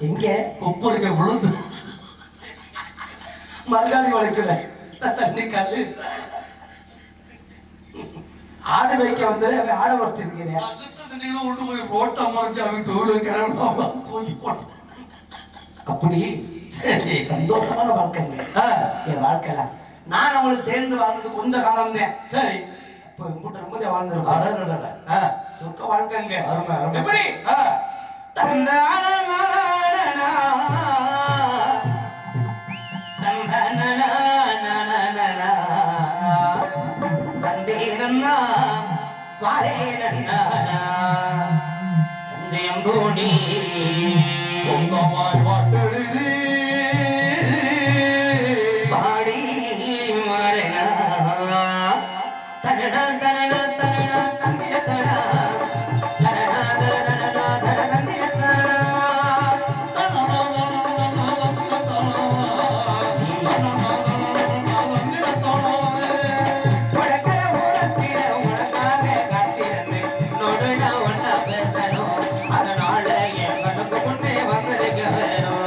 எங்க குப்பு இருக்க விழுந்து மறுகாணி வளைக்கல தண்ணி கல்லு ஆடு வைக்க வந்து அவன் ஆட வச்சிருக்கிறேன். அப்படி சந்தோஷமான வாழ்க்கைங்க என் வாழ்க்கையில. நான் அவளுக்கு சேர்ந்து வாழ்ந்தது கொஞ்ச காலம் தான். சரி இப்ப இம்புட்ட ரொம்ப வாழ்ந்துருப்பேன். சொர்க்க வாழ்க்கைங்க. எப்படி சஞ்சயம் தோணி சொந்தமாய் வாட்டெழுதி பாடி மரணா தரணா தரணா தரணா தந்திர தரணா தரணா தரணா தரணா தந்திர தரணா உனக்கர ஓரத்தில உனக்காக காத்திருந்தேன் உன்னோடு நான் ஒன்னா பேசணும் அதனால என் கண்ணுக்கு முன்னே வந்திருக்க வேணும்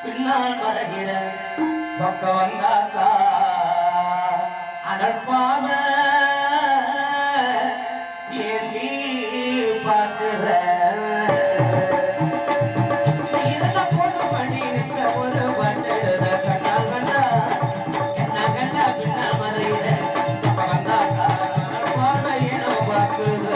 பின்னால் வருகிற பக்க வந்தாக்கா அடற்பாம ஏந்தி பார்க்கிற பொண்ணு பண்ணி நிற்க ஒரு பட்டெழுத கண்ணால் கண்டா என்ன கண்டா பின்னால் வருகிற பக்க வந்தாக்கா அடற்பாம ஏனோ பார்க்கிற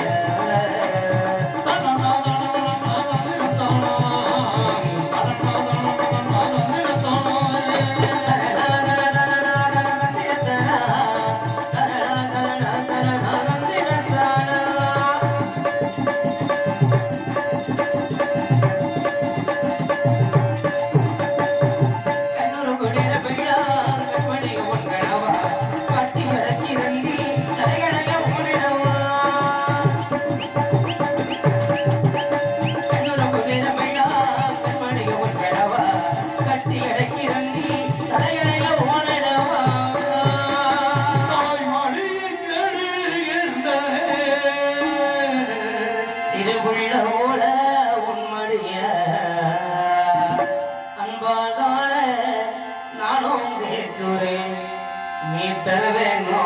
நீ தருவேனோ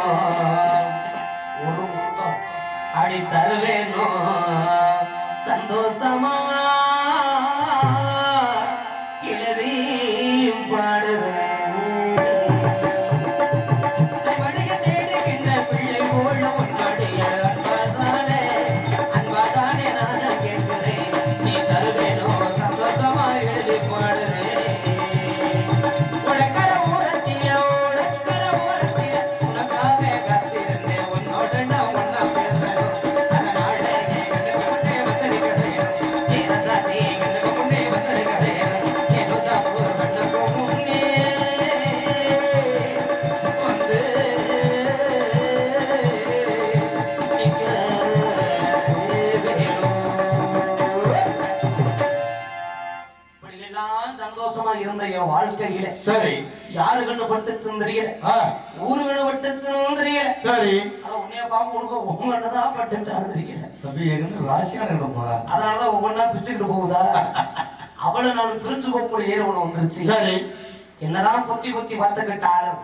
ஒரு முத்தம் அடி தருவேனோ சந்தோஷமா எழுதி பாடுவேன் தேடுகின்ற பிள்ளை போல உன்னுடைய அன்பாதானே அன்பாதானே நான் கேட்கிறேன் நீ தருவேனோ சந்தோஷமா எழுதி பாடுவேன் சந்தோஷமா இருந்த என் வாழ்க்கையில சரி யாரு கண்ணு பட்டு தெரியல ஊரு கண்ணு பட்டு தெரியல சரி ஆனா உன்னைய பாம்பு கொடுக்க உங்க கண்ணுதான் பட்டு தெரியல தம்பி எங்க ராசியான இடம்பா அதனாலதான் ஒவ்வொன்னா பிச்சுக்கிட்டு போகுதா அவளை நான் பிரிஞ்சு போகக்கூடிய ஒண்ணு வந்துருச்சு சரி என்னதான் பொத்தி பொத்தி பார்த்துக்கிட்டாலும்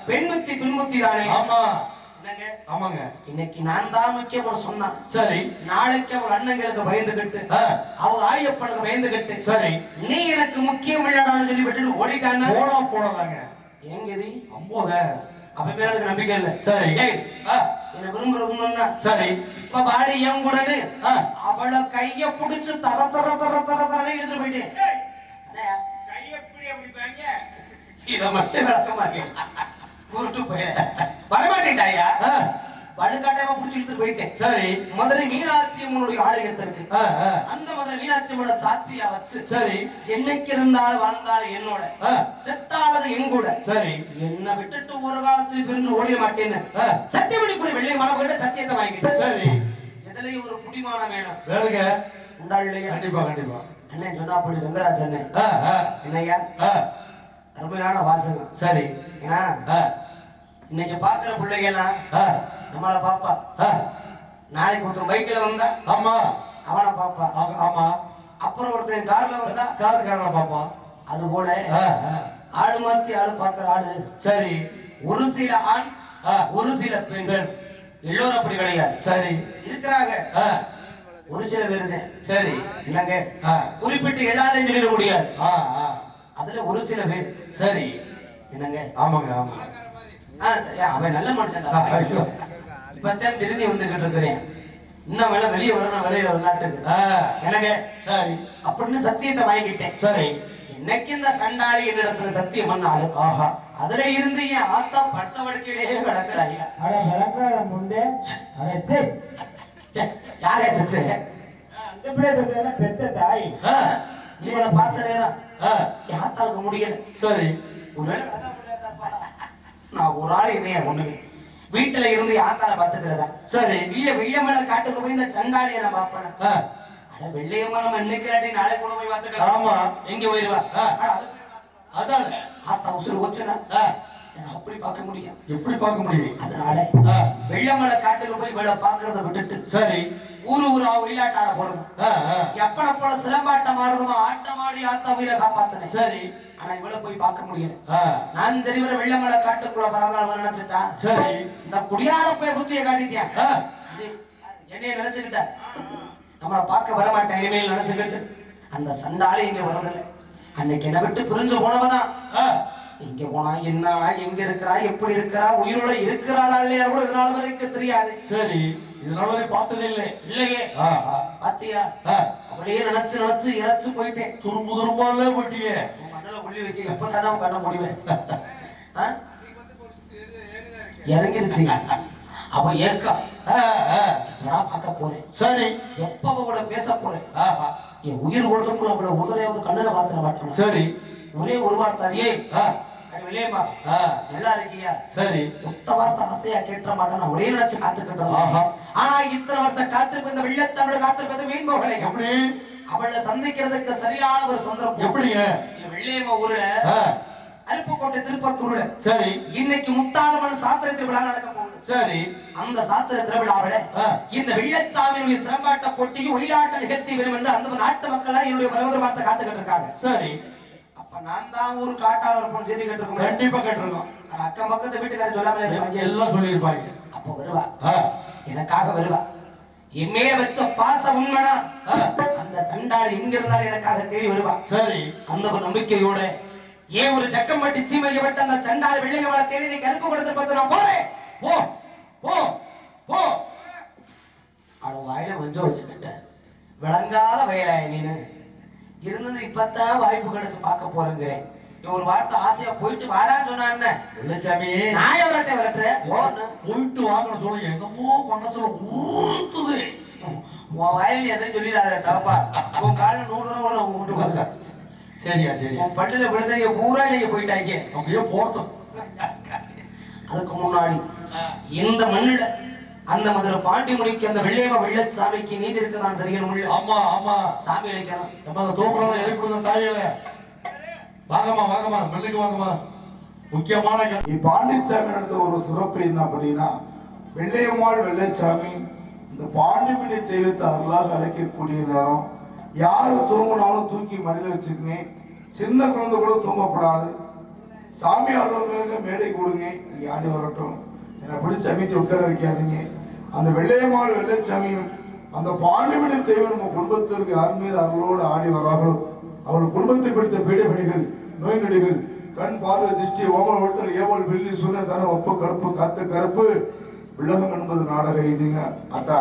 பெண் புத்தி பின் புத்தி தானே ஆமா என்னங்க ஆமாங்க இன்னைக்கு நான் தான் முக்கியம் சொன்னான் சரி நாளைக்கு அவங்க அண்ணங்களுக்கு பயந்துகிட்டு அவங்க ஆயப்பனுக்கு பயந்துகிட்டு சரி நீ எனக்கு முக்கியம் இல்லடான்னு சொல்லி விட்டு ஓடிட்டாங்க போனா போனதாங்க ஏங்கதி அம்போத அப்ப பேர் எனக்கு நம்பிக்கை இல்ல சரி என்ன விரும்புறதுன்னா சரி இப்ப பாடி என் கூடன்னு அவளை கைய புடிச்சு தர தர தர தர தரனே எடுத்துட்டு போயிட்டேன் இத மட்டும் விளக்க மாட்டேன் கூட்டு போய வரமாட்டேன்டாயா வலுக்காட்டாம புடிச்சு இழுத்துட்டு போயிட்டேன் சரி மதுரை மீனாட்சி அம்மனுடைய ஆலயத்திற்கு அந்த மதுரை மீனாட்சி அம்மனோட சாட்சியா வச்சு சரி என்னைக்கு இருந்தாலும் வாழ்ந்தாலும் என்னோட செத்தாளது எங்கூட சரி என்ன விட்டுட்டு ஒரு காலத்தில் பிரிஞ்சு ஓடிட மாட்டேன்னு சத்தியமணி கூட வெள்ளை மழை போயிட்டு சத்தியத்தை வாங்கிட்டேன் சரி எதுலயும் ஒரு குடிமானம் வேணும் வேணுங்க உண்டா இல்லையா கண்டிப்பா கண்டிப்பா அண்ணன் சொன்னா அப்படி வெங்கராஜ் அண்ணன் என்னையா அருமையான வாசகம் சரி ஏன்னா இன்னைக்கு பாக்குற பிள்ளைகள்லாம் ஆ, நம்மள பாப்பா. ஆ, நாளைக்கு ஒருத்தன் பைக்ல வந்தா ஆமா அவனை பாப்பா. ஆமா அப்புறம் ஒருத்தன் கார்ல வந்தா காரக்காரன பாப்போம். அது போல ஆ, ஆ, ஆடு மாத்தி ஆடு பாக்குற ஆடு. சரி. ஒரு சில ஆண் ஆ, ஒரு சில பெண் எல்லோரும் அப்படி கிடையாது. சரி. இருக்கிறாங்க ஆ, ஒரு சில பேர் தான். சரி. இல்லங்க ஆ, குறிப்பிட்டு எல்லாரையும் சொல்லிட முடியாது. ஆ, ஆ, அதுல ஒரு சில பேர். சரி. என்னங்க ஆமாங்க ஆமாங்க. அவன் நல்ல மனுஷன். ஐயோ. இப்பதான் திருந்தி வந்துகிட்டு இருக்கிறேன். இன்னும் வேலை வெளியே வரணும், வெளியே விளையாட்டுக்கு. ஆ, எனக்கு சரி அப்படின்னு சத்தியத்தை வாங்கிட்டேன். சரி. இன்னைக்கு இந்த சண்டாளி என்னிடத்துல சத்தியம் பண்ணாலும் ஆஹா. அதுல இருந்து என் ஆத்தா படுத்த படுக்கையிலேயே கிடக்குறாங்க. அட விளக்காத முண்டே. அட சே. யாரே தச்சு அந்த பிள்ளை சொல்றேன்னா பெத்த தாய். ஆ, இவனை பார்த்த நேரம் ஆ, என் ஆத்தாளுக்கு முடியல. சரி. ஒருவேளை நான் ஒரு ஆள் என்னைய ஒண்ணுமே வீட்டுல இருந்து என் ஆத்தாளை பார்த்துக்கிறதா. சரி. வெள்ளமலை காட்டுக்கு போய் இந்த சண்டாளியை நான் பார்ப்பேன். ஆ, அட வெள்ளையம்மா நம்ம இன்னைக்கு இல்லாட்டி நாளை கூட போய் பார்த்துக்கலாம். ஆமா. எங்க போயிருவா? ஆ. அட, அது அதான. ஆத்தா உசுறு வச்சுனா ஆ, அப்படி பார்க்க முடியும். எப்படி பார்க்க முடியும்? அதனால ஆ, வெள்ளமலை காட்டுக்கு போய் வேலை பாக்குறத விட்டுட்டு சரி. ஊரா ஒயிலாட்டாட போறது. ஆ, ஆ, எப்பன போல சிலம்பாட்டம் ஆடுமா ஆட்டமாடி ஆத்தா உயிரை காப்பாத்தினேன். சரி. ஆனா இவளை போய் பார்க்க முடியல. ஆ, நான் தெரிவர வெள்ளமலை காட்டுக்குள்ள பரவாயில்ல நினைச்சிட்டா. சரி. இந்த குடியார போய் புத்திய காட்டிட்டேன். ஆ, என்னைய நினைச்சுக்கிட்ட நம்மளை பார்க்க வரமாட்டேன் இனிமேல் நினைச்சுக்கிட்டு அந்த சண்டாளி இங்க வரதில்லை. அன்னைக்கு என்ன விட்டு பிரிஞ்சு போனவதான். ஆ, இங்க போனா என்ன எங்க இருக்கிறா எப்படி இருக்கிறா உயிரோட இருக்கிறாளா இல்லையா கூட இதனால வரைக்கும் தெரியாது. சரி. இதனால வரை பார்த்ததே இல்லை. இல்லையே. ஆ, ஆ, பாத்தியா ஆ, அப்படியே நினைச்சு நினைச்சு இழைச்சு போயிட்டேன். துரும்பு துரும்பாலே போயிட்டீங்க. உன் மண்ணுல கொள்ளி வைக்க எப்பதானே பண்ண முடிவேன். இறங்கிருச்சு. அவ ஏக்கா ஆ, ஆ, நான் பார்க்க போறேன். சரி. எப்ப அவ கூட பேச போறேன். ஆஹா. என் உயிர் கொடுத்துக்குள்ள அவளை உடலையாவது கண்ணுல பாத்துற மாட்டேன். சரி. ஒரே ஒரு வார்த்தை ஆ, வெளியேமா ஆ, நல்லா இருக்கியா சரி. ஒத்த வார்த்தை ஆசையா கேட்ட மாட்டேன். ஒரே நினைச்சு காத்துக்கிட்டு ஆஹா. ஆனா இத்தனை வருஷம் காத்திருப்ப இந்த வெள்ளச்சாமியோட காத்திருப்பது வீண் போகலை. எப்படி? அவளை சந்திக்கிறதுக்கு சரியான ஒரு சந்தர்ப்பம். எப்படிங்க? வெள்ளையம்மா ஊர்ல ஆ, அருப்புக்கோட்டை திருப்பத்தூர்ல சரி. இன்னைக்கு முத்தாகமன் சாத்திர திருவிழா நடக்க போகுது. சரி. அந்த சாத்திர திருவிழாவில ஆ, இந்த வெள்ளச்சாமியுடைய சிறம்பாட்ட போட்டியும் ஒயிலாட்ட நிகழ்ச்சி வேணும் என்று அந்த நாட்டு மக்கள் என்னுடைய வரவர் பார்த்து காத்துக்கிட்டு இருக்காங்க. சரி. அப்ப நான் தான் ஒரு காட்டாளர் போன செய்தி கேட்டிருக்கோம். கண்டிப்பா கேட்டிருக்கோம். அக்கம் பக்கத்து வீட்டுக்காரர் சொல்லாம எல்லாம் சொல்லியிருப்பாங்க. அப்ப வருவா, ஆ, எனக்காக வருவா. என் மேல வச்ச பாச உண்மைனா ஆ, அந்த சண்டாளி எங்க இருந்தாலும் எனக்காக தேடி வருவா. சரி. அந்த ஒரு நம்பிக்கையோட ஏன் ஒரு சக்கம்பட்டி சீமைக்கப்பட்ட அந்த சண்டாளி வெள்ளையவளை தேடி நீ கருப்பு கொடுத்து பார்த்து நான் போறேன். போ போ போ. அவ வாயில கொஞ்சம் வச்சுக்கிட்ட விளங்காத வயலாய நீனு இருந்தது. இப்பதான் வாய்ப்பு கிடைச்சு பார்க்க போறேங்கிறேன். ஒரு வார்த்தை ஆசையா போயிட்டு வாடான்னு சொன்னா என்ன? வெள்ளச்சாமி, நாய வரட்டேன் போயிட்டு வாங்கன்னு சொல்ல என்னமோ மனசுல ஊத்துது. உன் வயலில் எதையும் சொல்லிடாத தப்பா. உன் காலில் 100 தடவை நான் விட்டு போங்க. சரியா சரி. உன் பட்டுல விழுந்தீங்க பூரா நீங்க போயிட்டாங்க. அப்படியே போட்டோம். அதுக்கு முன்னாடி இந்த மண்ணில அந்த மதுரை பாண்டி முடிக்கு அந்த வெள்ளையம்மா வெள்ளச்சாமிக்கு நீதி இருக்குதான் தெரியணும். ஆமா ஆமா. சாமி அழைக்கணும். நம்ம தூக்குறோம் எழுப்பிடுங்க தாயில. வாங்கம்மா வாங்கம்மா மெல்லுக்கு வாங்கம்மா. முக்கியமான பாண்டிச்சாமி நடந்த ஒரு சிறப்பு என்ன அப்படின்னா, வெள்ளையம்மாள் வெள்ளைச்சாமி இந்த பாண்டிமணி தெய்வத்தை அருளாக அழைக்கக்கூடிய நேரம் யாரு தூங்கினாலும் தூக்கி மடியில வச்சுக்கங்க. சின்ன குழந்தை கூட தூங்கப்படாது. சாமி ஆடுறவங்க மேடை கொடுங்க, நீங்க ஆடி வரட்டும். என்னை பிடிச்ச அமைச்சு உட்கார வைக்காதீங்க. அந்த வெள்ளையம்மாள் வெள்ளைச்சாமியும் அந்த பாண்டிமணி தெய்வம் நம்ம குடும்பத்திற்கு யார் மீது அருளோடு ஆடி வரார்களோ அவர் குடும்பத்தை பிடித்த பீடைபடிகள் நோய் நொடிகள் கண் பார்வை திருஷ்டி ஓமல் ஓட்டல் ஏவல் வெள்ளி சூரிய தன ஒப்பு கருப்பு காத்து கருப்பு விலகம் என்பது நாடகம் இதுங்க. அத்தா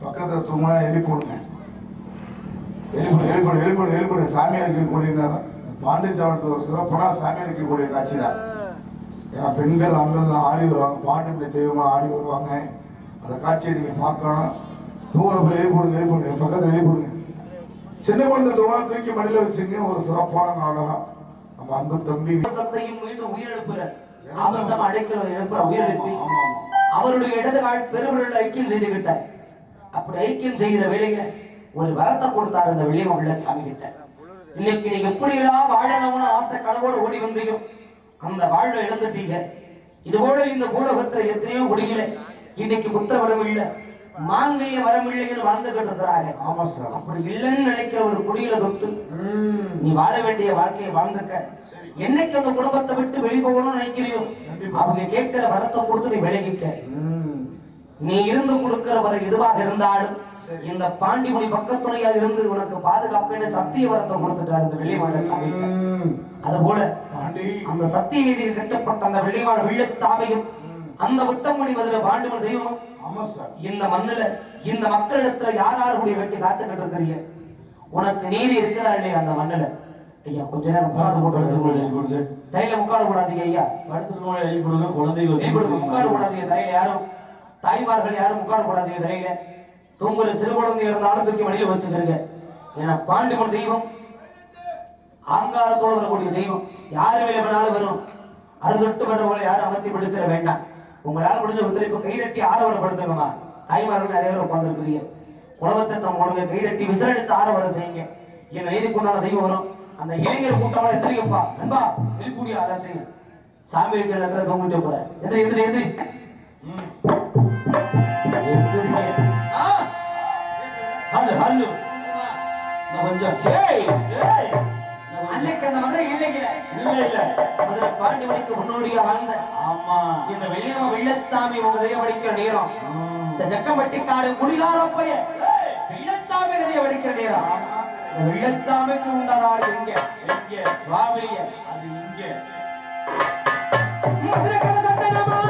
பக்கத்துல தூங்கினா எழுப்பிடுங்க, எழுப்பிடு சாமியா இருக்கக்கூடிய நேரம். பாண்டிச்சாவரத்து ஒரு சிறப்புனா சாமியா இருக்கக்கூடிய காட்சி தான். ஏன்னா பெண்கள் ஆண்கள் ஆடி வருவாங்க, பாண்டிமணி தெய்வமா ஆடி வருவாங்க. அந்த காட்சியை நீங்க பார்க்கணும். தூர போய் எழுப்பிடுங்க, பக்கத்துல எழுப்பிடுங்க. சின்ன குழந்தை தூரம் தூக்கி மடியில வச்சுங்க. ஒரு சிறப்பான நாடகம். நம்ம அன்பு தம்பி மீண்டும் உயிரிழப்புற அவசரம் அடைக்கிற எழுப்புற உயிரிழப்பி அவருடைய இடது கால் பெருவிரல் ஐக்கியம் செய்து விட்டார். அப்படி ஐக்கியம் செய்கிற வேலையில ஒரு வரத்தை கொடுத்தார் அந்த வெள்ளையம்மா வெள்ளச்சாமி கிட்ட. இன்னைக்கு நீங்க எப்படி எல்லாம் வாழணும்னு ஆசை கனவோடு ஓடி வந்தீங்க, அந்த வாழ்வை இழந்துட்டீங்க. இது போல இந்த பூலோகத்துல எத்தனையோ குடியில இன்னைக்கு புத்திர வரம் இல்ல, மாங்கல்ய வரம் இல்லைன்னு வாழ்ந்துகிட்டு இருக்கிறாங்க. ஆமா சார். அப்படி இல்லைன்னு நினைக்கிற ஒரு குடியில தொட்டு நீ வாழ வேண்டிய வாழ்க்கையை வாழ்ந்துக்க. என்னைக்கு அந்த குடும்பத்தை விட்டு வெளிப்போகணும்னு நினைக்கிறியோ அவங்க கேட்கிற வரத்தை கொடுத்து நீ விலகிக்க. நீ இருந்து கொடுக்கிற வர எதுவாக இருந்தாலும் இந்த பாண்டிமுனி பக்கத்துணையா இருந்து உனக்கு பாதுகாப்பு சத்திய வரத்தை கொடுத்துட்டாரு இந்த வெள்ளிமாட சாமி. அது போல அந்த சத்திய வீதியில் கட்டப்பட்ட அந்த வெள்ளிமாட வெள்ளச்சாமியும் அந்த உத்தமணி பதில பாண்டிமன் தெய்வமும் இந்த மண்ணுல இந்த மக்களிடத்துல யார் யாருடைய கட்டி காத்துக்கிட்டு இருக்கிறீங்க. உனக்கு நீதி இருக்கிறா இல்லையா அந்த மண்ணுல? ஐயா கொஞ்ச நேரம் முக்காடு போட்டு தையில முக்காடு கூடாதீங்க ஐயா. படுத்துட்டு குழந்தை முக்காடு கூடாதீங்க தையில. யாரும் தாய்மார்கள் யாரும் முக்காடு போடாதீங்க தலையில. தூங்குற சிறு குழந்தை இருந்தாலும் தூக்கி மடியில வச்சுக்கிறீங்க. ஏன்னா பாண்டிமன் தெய்வம் ஆங்காரத்தோடு வரக்கூடிய தெய்வம். யாரு வேணாலும் வரும். அறுதொட்டு வரவங்களை யாரும் அமர்த்தி பிடிச்சிட வேண்டாம். உங்களால் முடிஞ்ச ஒத்துழைப்பு கைதட்டி ஆரவரப்படுத்துங்கம்மா. தாய்மார்கள் நிறைய பேர் உட்கார்ந்துருக்கிறீங்க. குலவச்சத்தம் போடுங்க, கைதட்டி விசிலடிச்சு ஆரவர செய்யுங்க. இந்த நீதிக்கு உண்டான தெய்வம் வரும். அந்த இளைஞர் கூட்டம்லாம் எந்திரிக்கப்பா நண்பா வெளிக்கூடிய ஆளத்தையும் சாமி வைக்கிற இடத்துல தூங்கிட்டு போற எதிரி எதிரி எதிரி அன்னைக்கு அந்த மதுரை இல்லைங்கிற மதுரை பாண்டிமணிக்கு முன்னோடியா வாழ்ந்த ஆமா இந்த வெள்ளியம்ம வெள்ளச்சாமி உங்க கதையை வடிக்கிற நேரம், இந்த ஜக்கம்பட்டிக்காரு குடிகார பைய வெள்ளச்சாமி கதையை வடிக்கிற நேரம். இந்த வெள்ளச்சாமிக்கு உண்டான ஆள் எங்க எங்க வாவிலிய அது இங்க மதுரை கதத்தனமா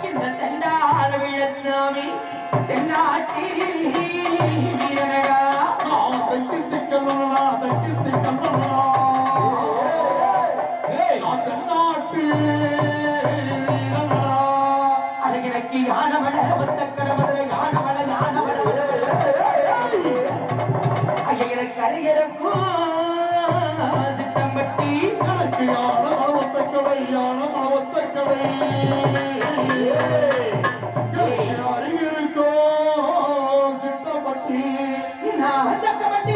இந்த செண்டால விழச்சாமி தென்னாட்டி வீரனடா அழகிழக்கி யானவள ஒத்த கடமதுரை யானவள யானவள ஐயருக்கு அருகிறக்கும் சித்தம்பட்டி எனக்கு யானவள ஒத்த கடை யானவள ஒத்த கடை அருகிருக்கோ சித்தம்பட்டி நான் சக்கம்பட்டி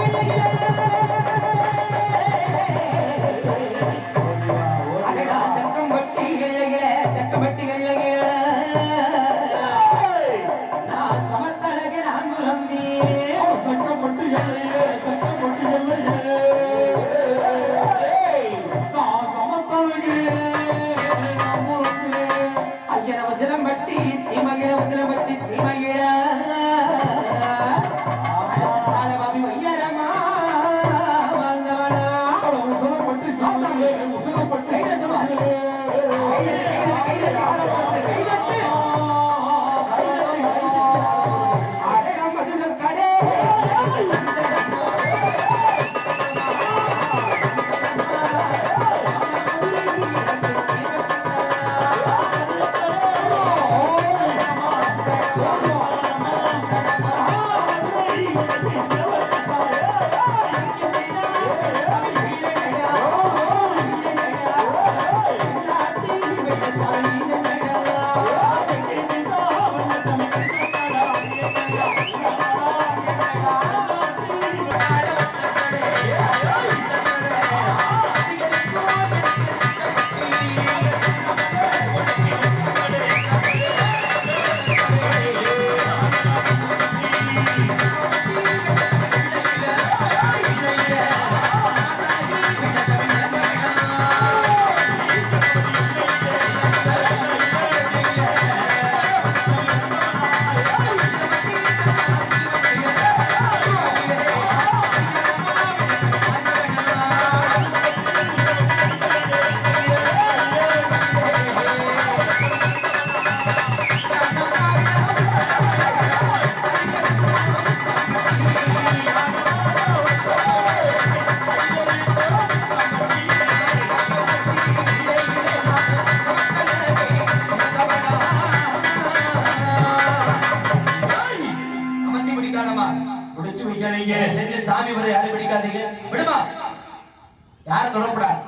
யாரும் தொடக்கூடாது.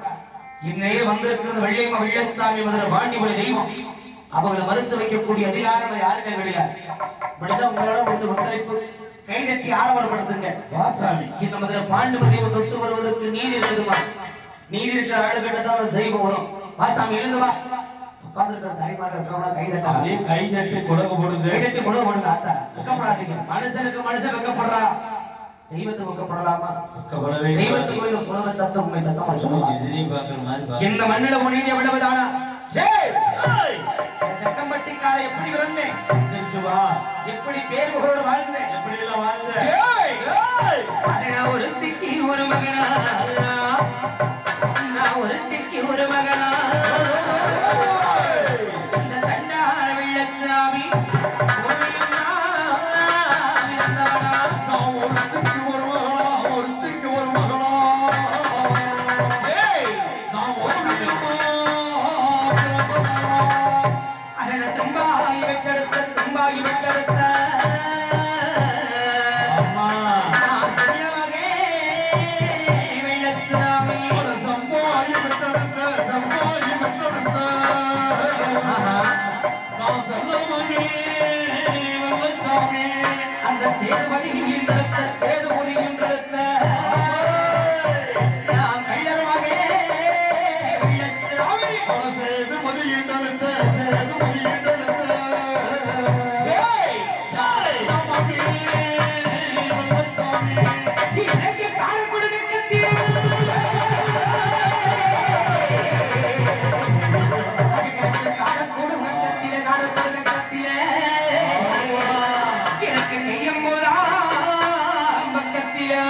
இந்நேரம் வந்திருக்கிறது வெள்ளையம்மா வெள்ளச்சாமி மதுரை பாண்டிமொழி தெய்வம். அவங்களை மறுத்து வைக்கக்கூடிய அதிகாரம் யாருமே கிடையாது. இப்படிதான் உங்களோட ஒரு ஒத்துழைப்பு கைதட்டி ஆரவாரப்படுத்துங்க. வாசாமி இந்த மதுரை பாண்டிமொழி தெய்வம் தொட்டு வருவதற்கு நீதி இருக்குதுமா? நீதி இருக்கிற ஆளுகிட்ட தான் அந்த தெய்வம் வரும். வாசாமி எழுந்துவா. உட்கார்ந்துருக்கிற தாய்மார்கள் இருக்கிறவங்க கைதட்டாங்க. கைதட்டி குலகு போடுங்க. கைதட்டி குலகு போடுங்க. ஆத்தா வெக்கப்படாதீங்க. மனுஷனுக்கு மனுஷன் வெக்கப்படுறா, தெய்வத்துக்கு வெக்கப்படலாமா? தெய்வத்துக்கு இந்த குலக சத்தம் உண்மை சத்தமா சொல்லலாம். இந்த மண்ணில உணர்ந்து எவ்வளவுதானா? ஜக்கம்பட்டிக்கார எப்படி பிறந்தேன், எப்படி பேர் புகழோடு வாழ்ந்தேன், எப்படி எல்லாம் வாழ்ந்தேன். நான் ஒருத்திக்கு ஒரு மகனா, நான் ஒருத்திக்கு ஒரு மகனா. இந்த சண்டான வெள்ளச்சாமி சம்பாகி வெட்டெடுத்த வெள்ளச்சாமி அந்த சேதுபதி என்றெடுத்த சேதுபதி என்றெடுத்த நான் கள்ளர் மகே வெள்ளச்சாமி சேதுபதி என்றெடுத்த சேதுபதி என்றெடுத்த எனக்கு கார கொடுக்க கத்தியே கார கொடுக்க கத்திலே கார கொடுக்க கத்திலே எனக்கு நெய்யம் போதா பக்கத்திலே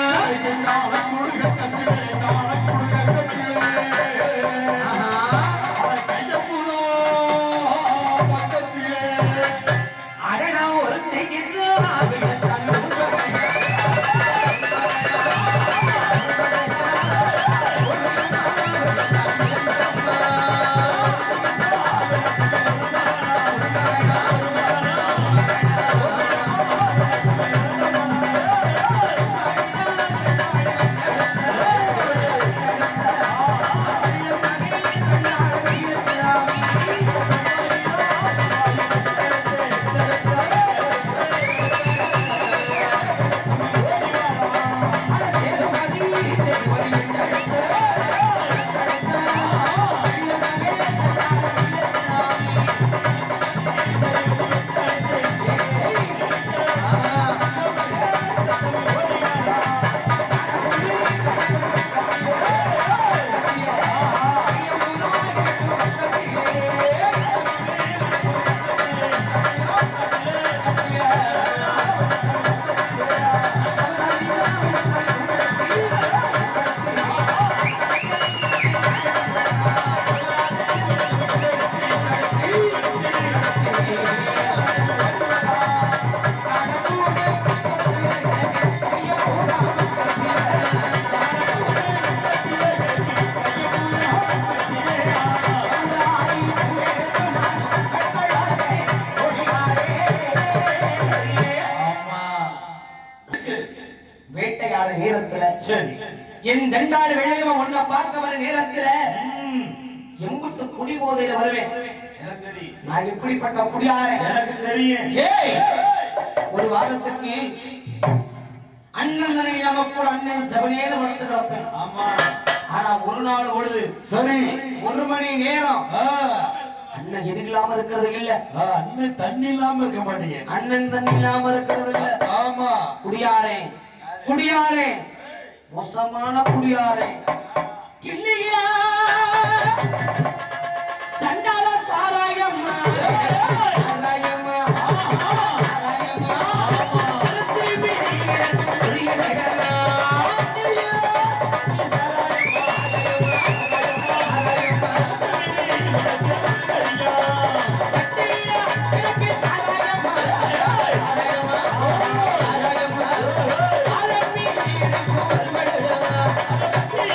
கார கொடுக்க கத்திலே கார கொடுக்க கத்திலே கையப்புதோ பக்கத்திலே அரணா ஒரு தெய்கின்ற வேட்டையாட நேரத்துல என் ஜண்டாளி வெள்ளையவன் ஒன்ன பார்க்க வர நேரத்துல எம்புட்டு குடி போதையில வருவேன். நான் எப்படிப்பட்ட குடியாரேன் எனக்கு தெரியும். ஒரு வாரத்துக்கு அண்ணன் இல்லாம கூட அண்ணன் ஜபனேன்னு வந்து கிடப்பேன். ஆனா ஒரு நாள் பொழுது சரி ஒரு மணி நேரம் அண்ணன் எது இல்லாம இருக்கிறது இல்ல. அண்ணன் தண்ணி இல்லாம இருக்க மாட்டீங்க. அண்ணன் தண்ணி இல்லாம இருக்கிறது இல்ல. ஆமா குடியாரே குடியாரே மோசமான குடியாரே இல்லையா சண்டால சாராயம்மா சாராயம்மா சாராயம்மா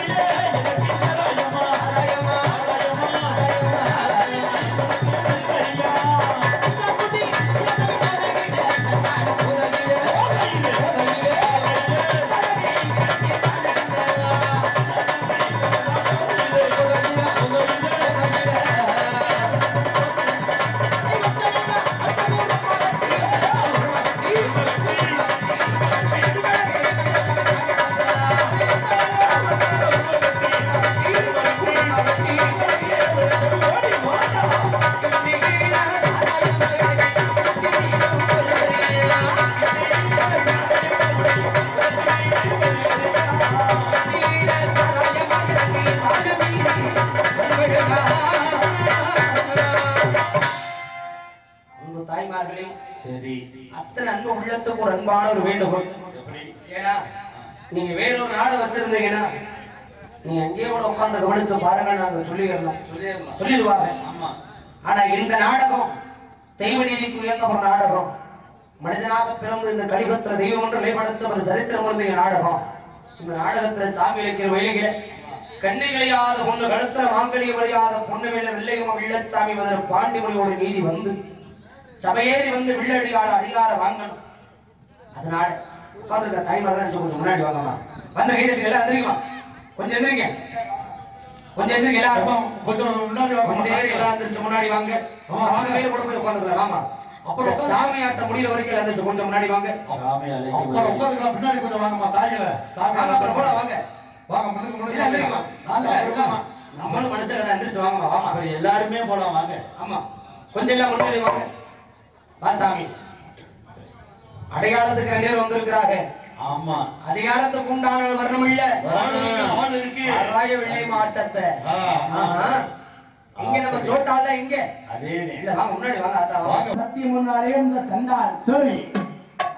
Yeah. அன்பு தாய்மார்களே, சரி, அத்தனை அன்பு உள்ளத்துக்கு ஒரு அன்பான ஒரு வேண்டுகோள். எப்படி? ஏன்னா நீங்க வேறொரு நாடகம் வச்சிருந்தீங்கன்னா நீங்க அங்கேயே கூட உட்கார்ந்து கவனிச்சு பாருங்க, நாங்க சொல்லிடுவாங்க. ஆமா. ஆனா இந்த நாடகம் தெய்வ நீதிக்கு உயர்ந்த ஒரு நாடகம். மனிதனாக பிறந்து இந்த கலிகத்துல தெய்வம் ஒன்று நிலைப்படுத்த ஒரு சரித்திரம் உள்ள நாடகம். இந்த நாடகத்துல சாமி இழைக்கிற வேலைகளை கண்ணிகளையாத பொண்ணு கழுத்துல மாங்கலிய வழியாத பொண்ணு வேலை வெள்ளையமா வில்லச்சாமி முதல் பாண்டிமொழியோட நீதி வந்து சபையேறி வந்து வில்லடியாட அதிகார வாங்கணும். அதனால உட்காந்துருக்க தாய்மார்கள் கொஞ்சம் முன்னாடி வாங்கம்மா. வந்த கைதட்டி எல்லாம் எந்திரிக்குமா, கொஞ்சம் எந்திரிங்க, கொஞ்சம் எந்திரிங்க எல்லாரும், கொஞ்சம் முன்னாடி வாங்க. கொஞ்சம் ஏறி எல்லாம் எந்திரிச்சு முன்னாடி வாங்க. வாங்க கையில கூட போய் உட்காந்துருக்கலாம். ஆமா, அப்புறம் சாமி ஆட்ட முடியல வரைக்கும் எல்லாம் எந்திரிச்சு கொஞ்சம் முன்னாடி வாங்க. அப்புறம் உட்காந்துக்கலாம், பின்னாடி கொஞ்சம் வாங்கம்மா. தாய்களை வாங்க, அப்புறம் கூட வாங்க வாங்க. முன்னுக்கு முன்னாடி எந்திரிக்குமா, நம்மளும் மனுஷங்க எந்திரிச்சு வாங்கம்மா. வாமா, அப்புறம் எல்லாருமே போலாம் வாங்க. ஆமா, கொஞ்சம் எல்லாம் முன்னாடி வாங்க. வா சாமி, அடையாளத்துக்கு 2 பேர் வந்திருக்கிறாங்க. ஆமா, அதிகாரத்துக்கு உண்டான வரணும் இல்ல, ஆள் இருக்கு. ராய வெள்ளை மாட்டத்தை இங்க நம்ம சோட்டால இங்க அதே இல்ல, வாங்க முன்னாடி வாங்க. அதான் வாங்க. சத்தியம் முன்னாலே இந்த சண்டால் சரி,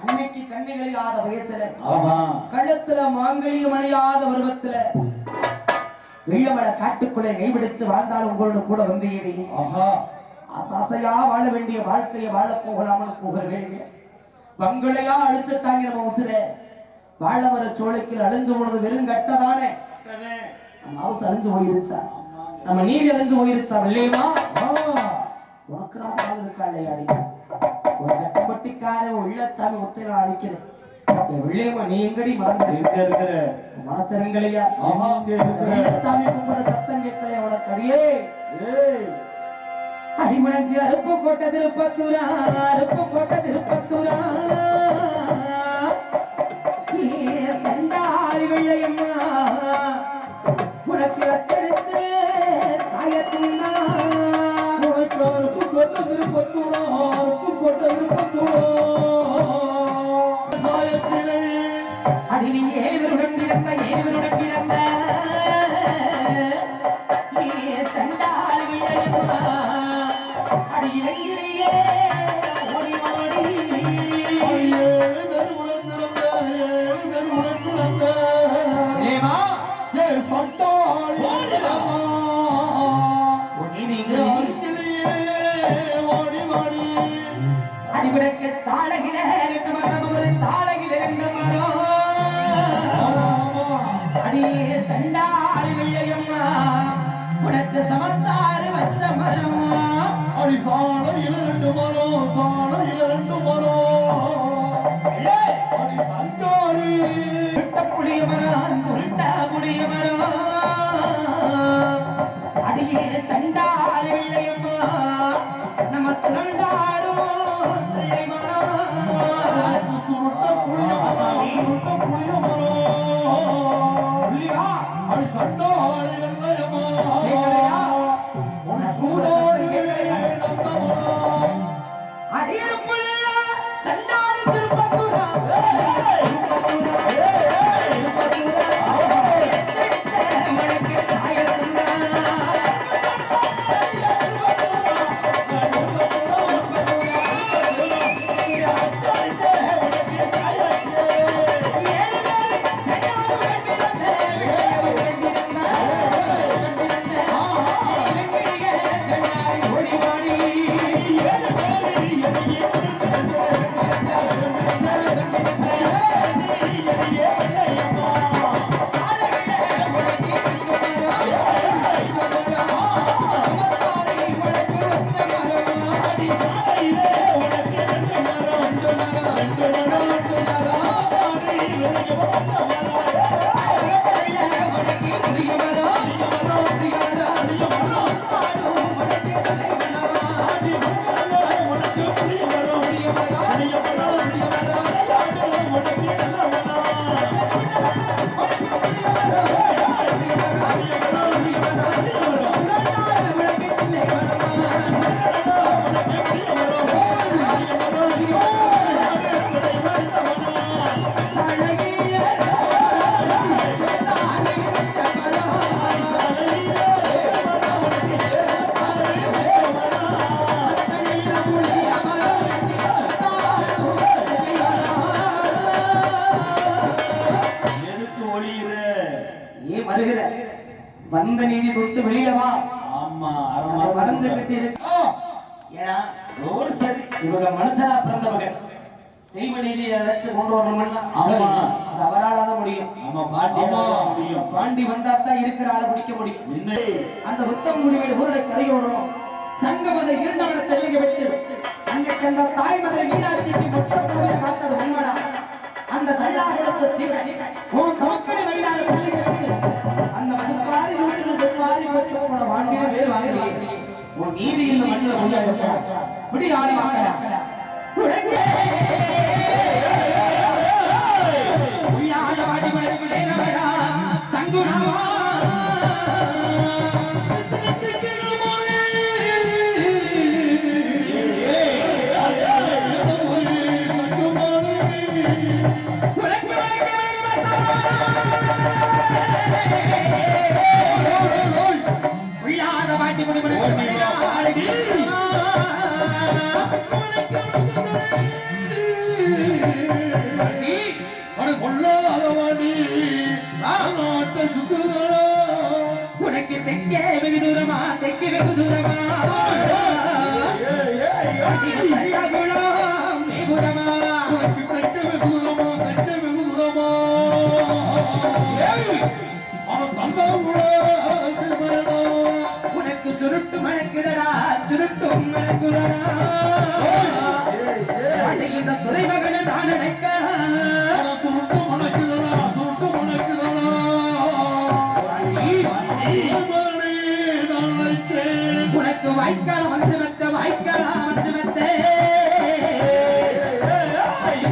அன்னைக்கு கண்ணிகளில் ஆத வயசுல ஆமா, கழுத்துல மாங்கலியம் அணியாத பருவத்துல வெள்ளமட காட்டுக்குள்ளே கைவிடிச்சு வாழ்ந்தாலும் உங்களோட கூட வந்தீங்க. ஆஹா, ஆசாசையா வாழ வேண்டிய வாழ்க்கையை வாழ போகலாமல் போகிற வேலையில பங்களையா அழிச்சுட்டாங்க. நம்ம உசுர வாழ வர சோழைக்கில் அழிஞ்சு போனது வெறும் கட்டதானே, நம்ம அவசு அழிஞ்சு போயிருச்சா, நம்ம நீதி அழிஞ்சு போயிருச்சா. வெள்ளையமா உனக்கு நான் இருக்கா இல்லையாடி, ஒரு சட்டப்பட்டிக்கார உள்ளச்சாமி முத்தையில அடிக்கிறேன். வெள்ளையமா நீ எங்கடி மறந்து இருக்கிற மனசரங்களையா? வெள்ளச்சாமி கும்புற சத்தம் கேட்கலையா உனக்கு? அடியே அடிமணக்கு அருப்பு கோட்ட திருப்பத்தூரா, அருப்பு கோட்ட திருப்பத்தூரா, செண்டாரி வெள்ளையம்மா உனக்கு அச்சடிச்சு சாயத்துனா, உனக்கு அருப்பு கோட்ட திருப்பத்தூரா, அருப்பு கோட்ட திருப்பத்தூரா சாயத்திலே அடி நீ ஏழுவருடன் பிறந்த, ஏழுவருடன் பிறந்த செண்டாரி வெள்ளையம்மா அடியிலேயே ஓடி மாடி அடிவிடக்க சாலையில 2 மரம், ஒரு சாலையில 2 மரம், அடியே சண்டாரி வெள்ளையம்மா உனக்கு சமத்தாறு வச்ச மரம், அடி சாலையில 2 மரம், சாலையில 2 மரம், அடி சண்டாரி புளிய மரம், சுருட்ட புளிய மரம், அடியே சண்டாரி வெள்ளையம்மா நம்ம சுரண்டாடும் தில்லை மரம், சுருட்ட புளிய மரம், சுருட்ட புளிய மரம், அடி சண்டாரி வெள்ளையம்மா அடியிருப்புள்ள சண்டாரி திருப்பத்தூரா, அந்த நீதி தொட்டு வெளியில வா. ஆமா மறைஞ்சுக்கிட்டு இருக்கு. ஏன்னா ரோடு சரி இவங்க மனுஷனா பிறந்தவங்க. தெய்வ நீதியை நினைச்சு கொண்டு வரணும்னா ஆமா. அது அவரால தான் முடியும். ஆமா பாட்டி முடியும். பாண்டி வந்தா தான் இருக்கிற ஆளை பிடிக்க முடியும். அந்த உத்தம முடிவில் ஊரடை கரையோரம் சங்கமத இரண்டவன தெல்லைய விட்டு அன்னைக்கு அந்த தாய் மதுரை மீனாட்சிக்கு மொட்டை பார்த்தது உண்மைடா. அந்த தள்ளாகுளத்தை சீட்டி உன் தமக்கடை வயதான தெல்லைய விட்டு அந்த மதுப்பாரி நூற்றில் துப்பாரி போட்டு போன வாண்டின வேறு வாங்கினீங்க. உன் நீதி இந்த மண்ணில் கொஞ்சம் இருக்கிறார். இப்படி ஆடி வாங்கடா. சங்குணாவா உனக்கு தெற்கே வெகு தூரமா தெற்கு வெகு தூரமா மேபுரமா உனக்கு தைக்க வெகு தூரமா தைக்க வெகு தூரமா அவன் தந்தாங்குளா உனக்கு சுருட்டு மணக்குதடா சுருட்டும் மணக்குதடா இந்த துறைமகன தான் நினைக்க சுருட்டு மணக்குதடா சுருட்டு மணக்குதடா உனக்கு வாய்க்கால வந்து மெத்த வாய்க்கால வந்து மெத்த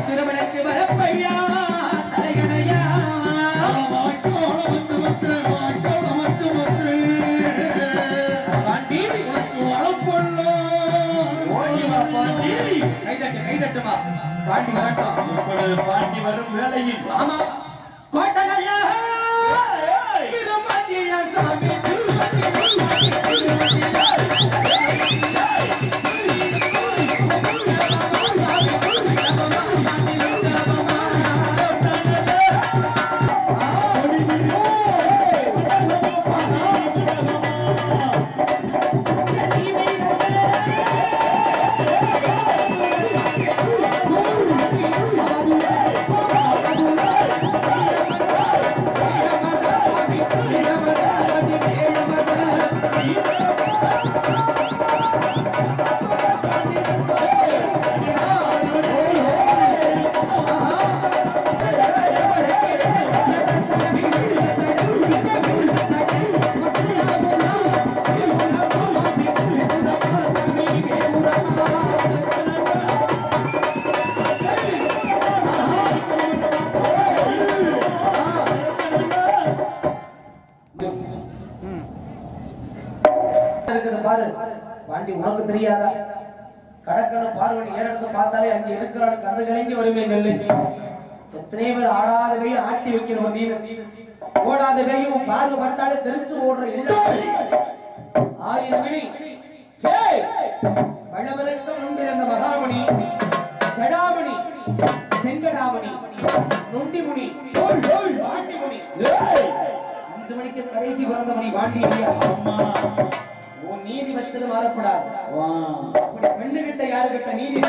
திருமணக்கு வரப்பையா தலைகணையா வாய்க்கால வந்து வச்சு வாய்க்கால வந்து வந்து பாண்டி உனக்கு வரப்படல கைதட்டுமா பாண்டி வரட்டும். பாட்டி வரும் வேளையில் ஆமா கோட்டகல்ல திருமதில சாமி பாரு பாண்டி உனக்கு தெரியாதா? கடற்கரை பார்வன் ஏறெடுத்து பார்த்தாலே அங்க இருக்கிறாள் கண்ணு கலங்கி வருமே நெல்லு. எத்தனை பேர் ஆடாதவே ஆட்டி வைக்கிறவன் நீ ஓடாதவையும் பார்வை பட்டாலே தெரிச்சு ஓடுற இல்லை 1000 மணி பழவரக்கம் நொண்டிருந்த மகாமணி செடாமணி செங்கடாமணி நொண்டிமுனி பாண்டிமுனி 5 மணிக்கு கடைசி பிறந்தமணி பாண்டி இல்லையா? நீதி வச்சது மாறப்படாது. அப்படி பெண்ணு கிட்ட யாரு கிட்ட நீதி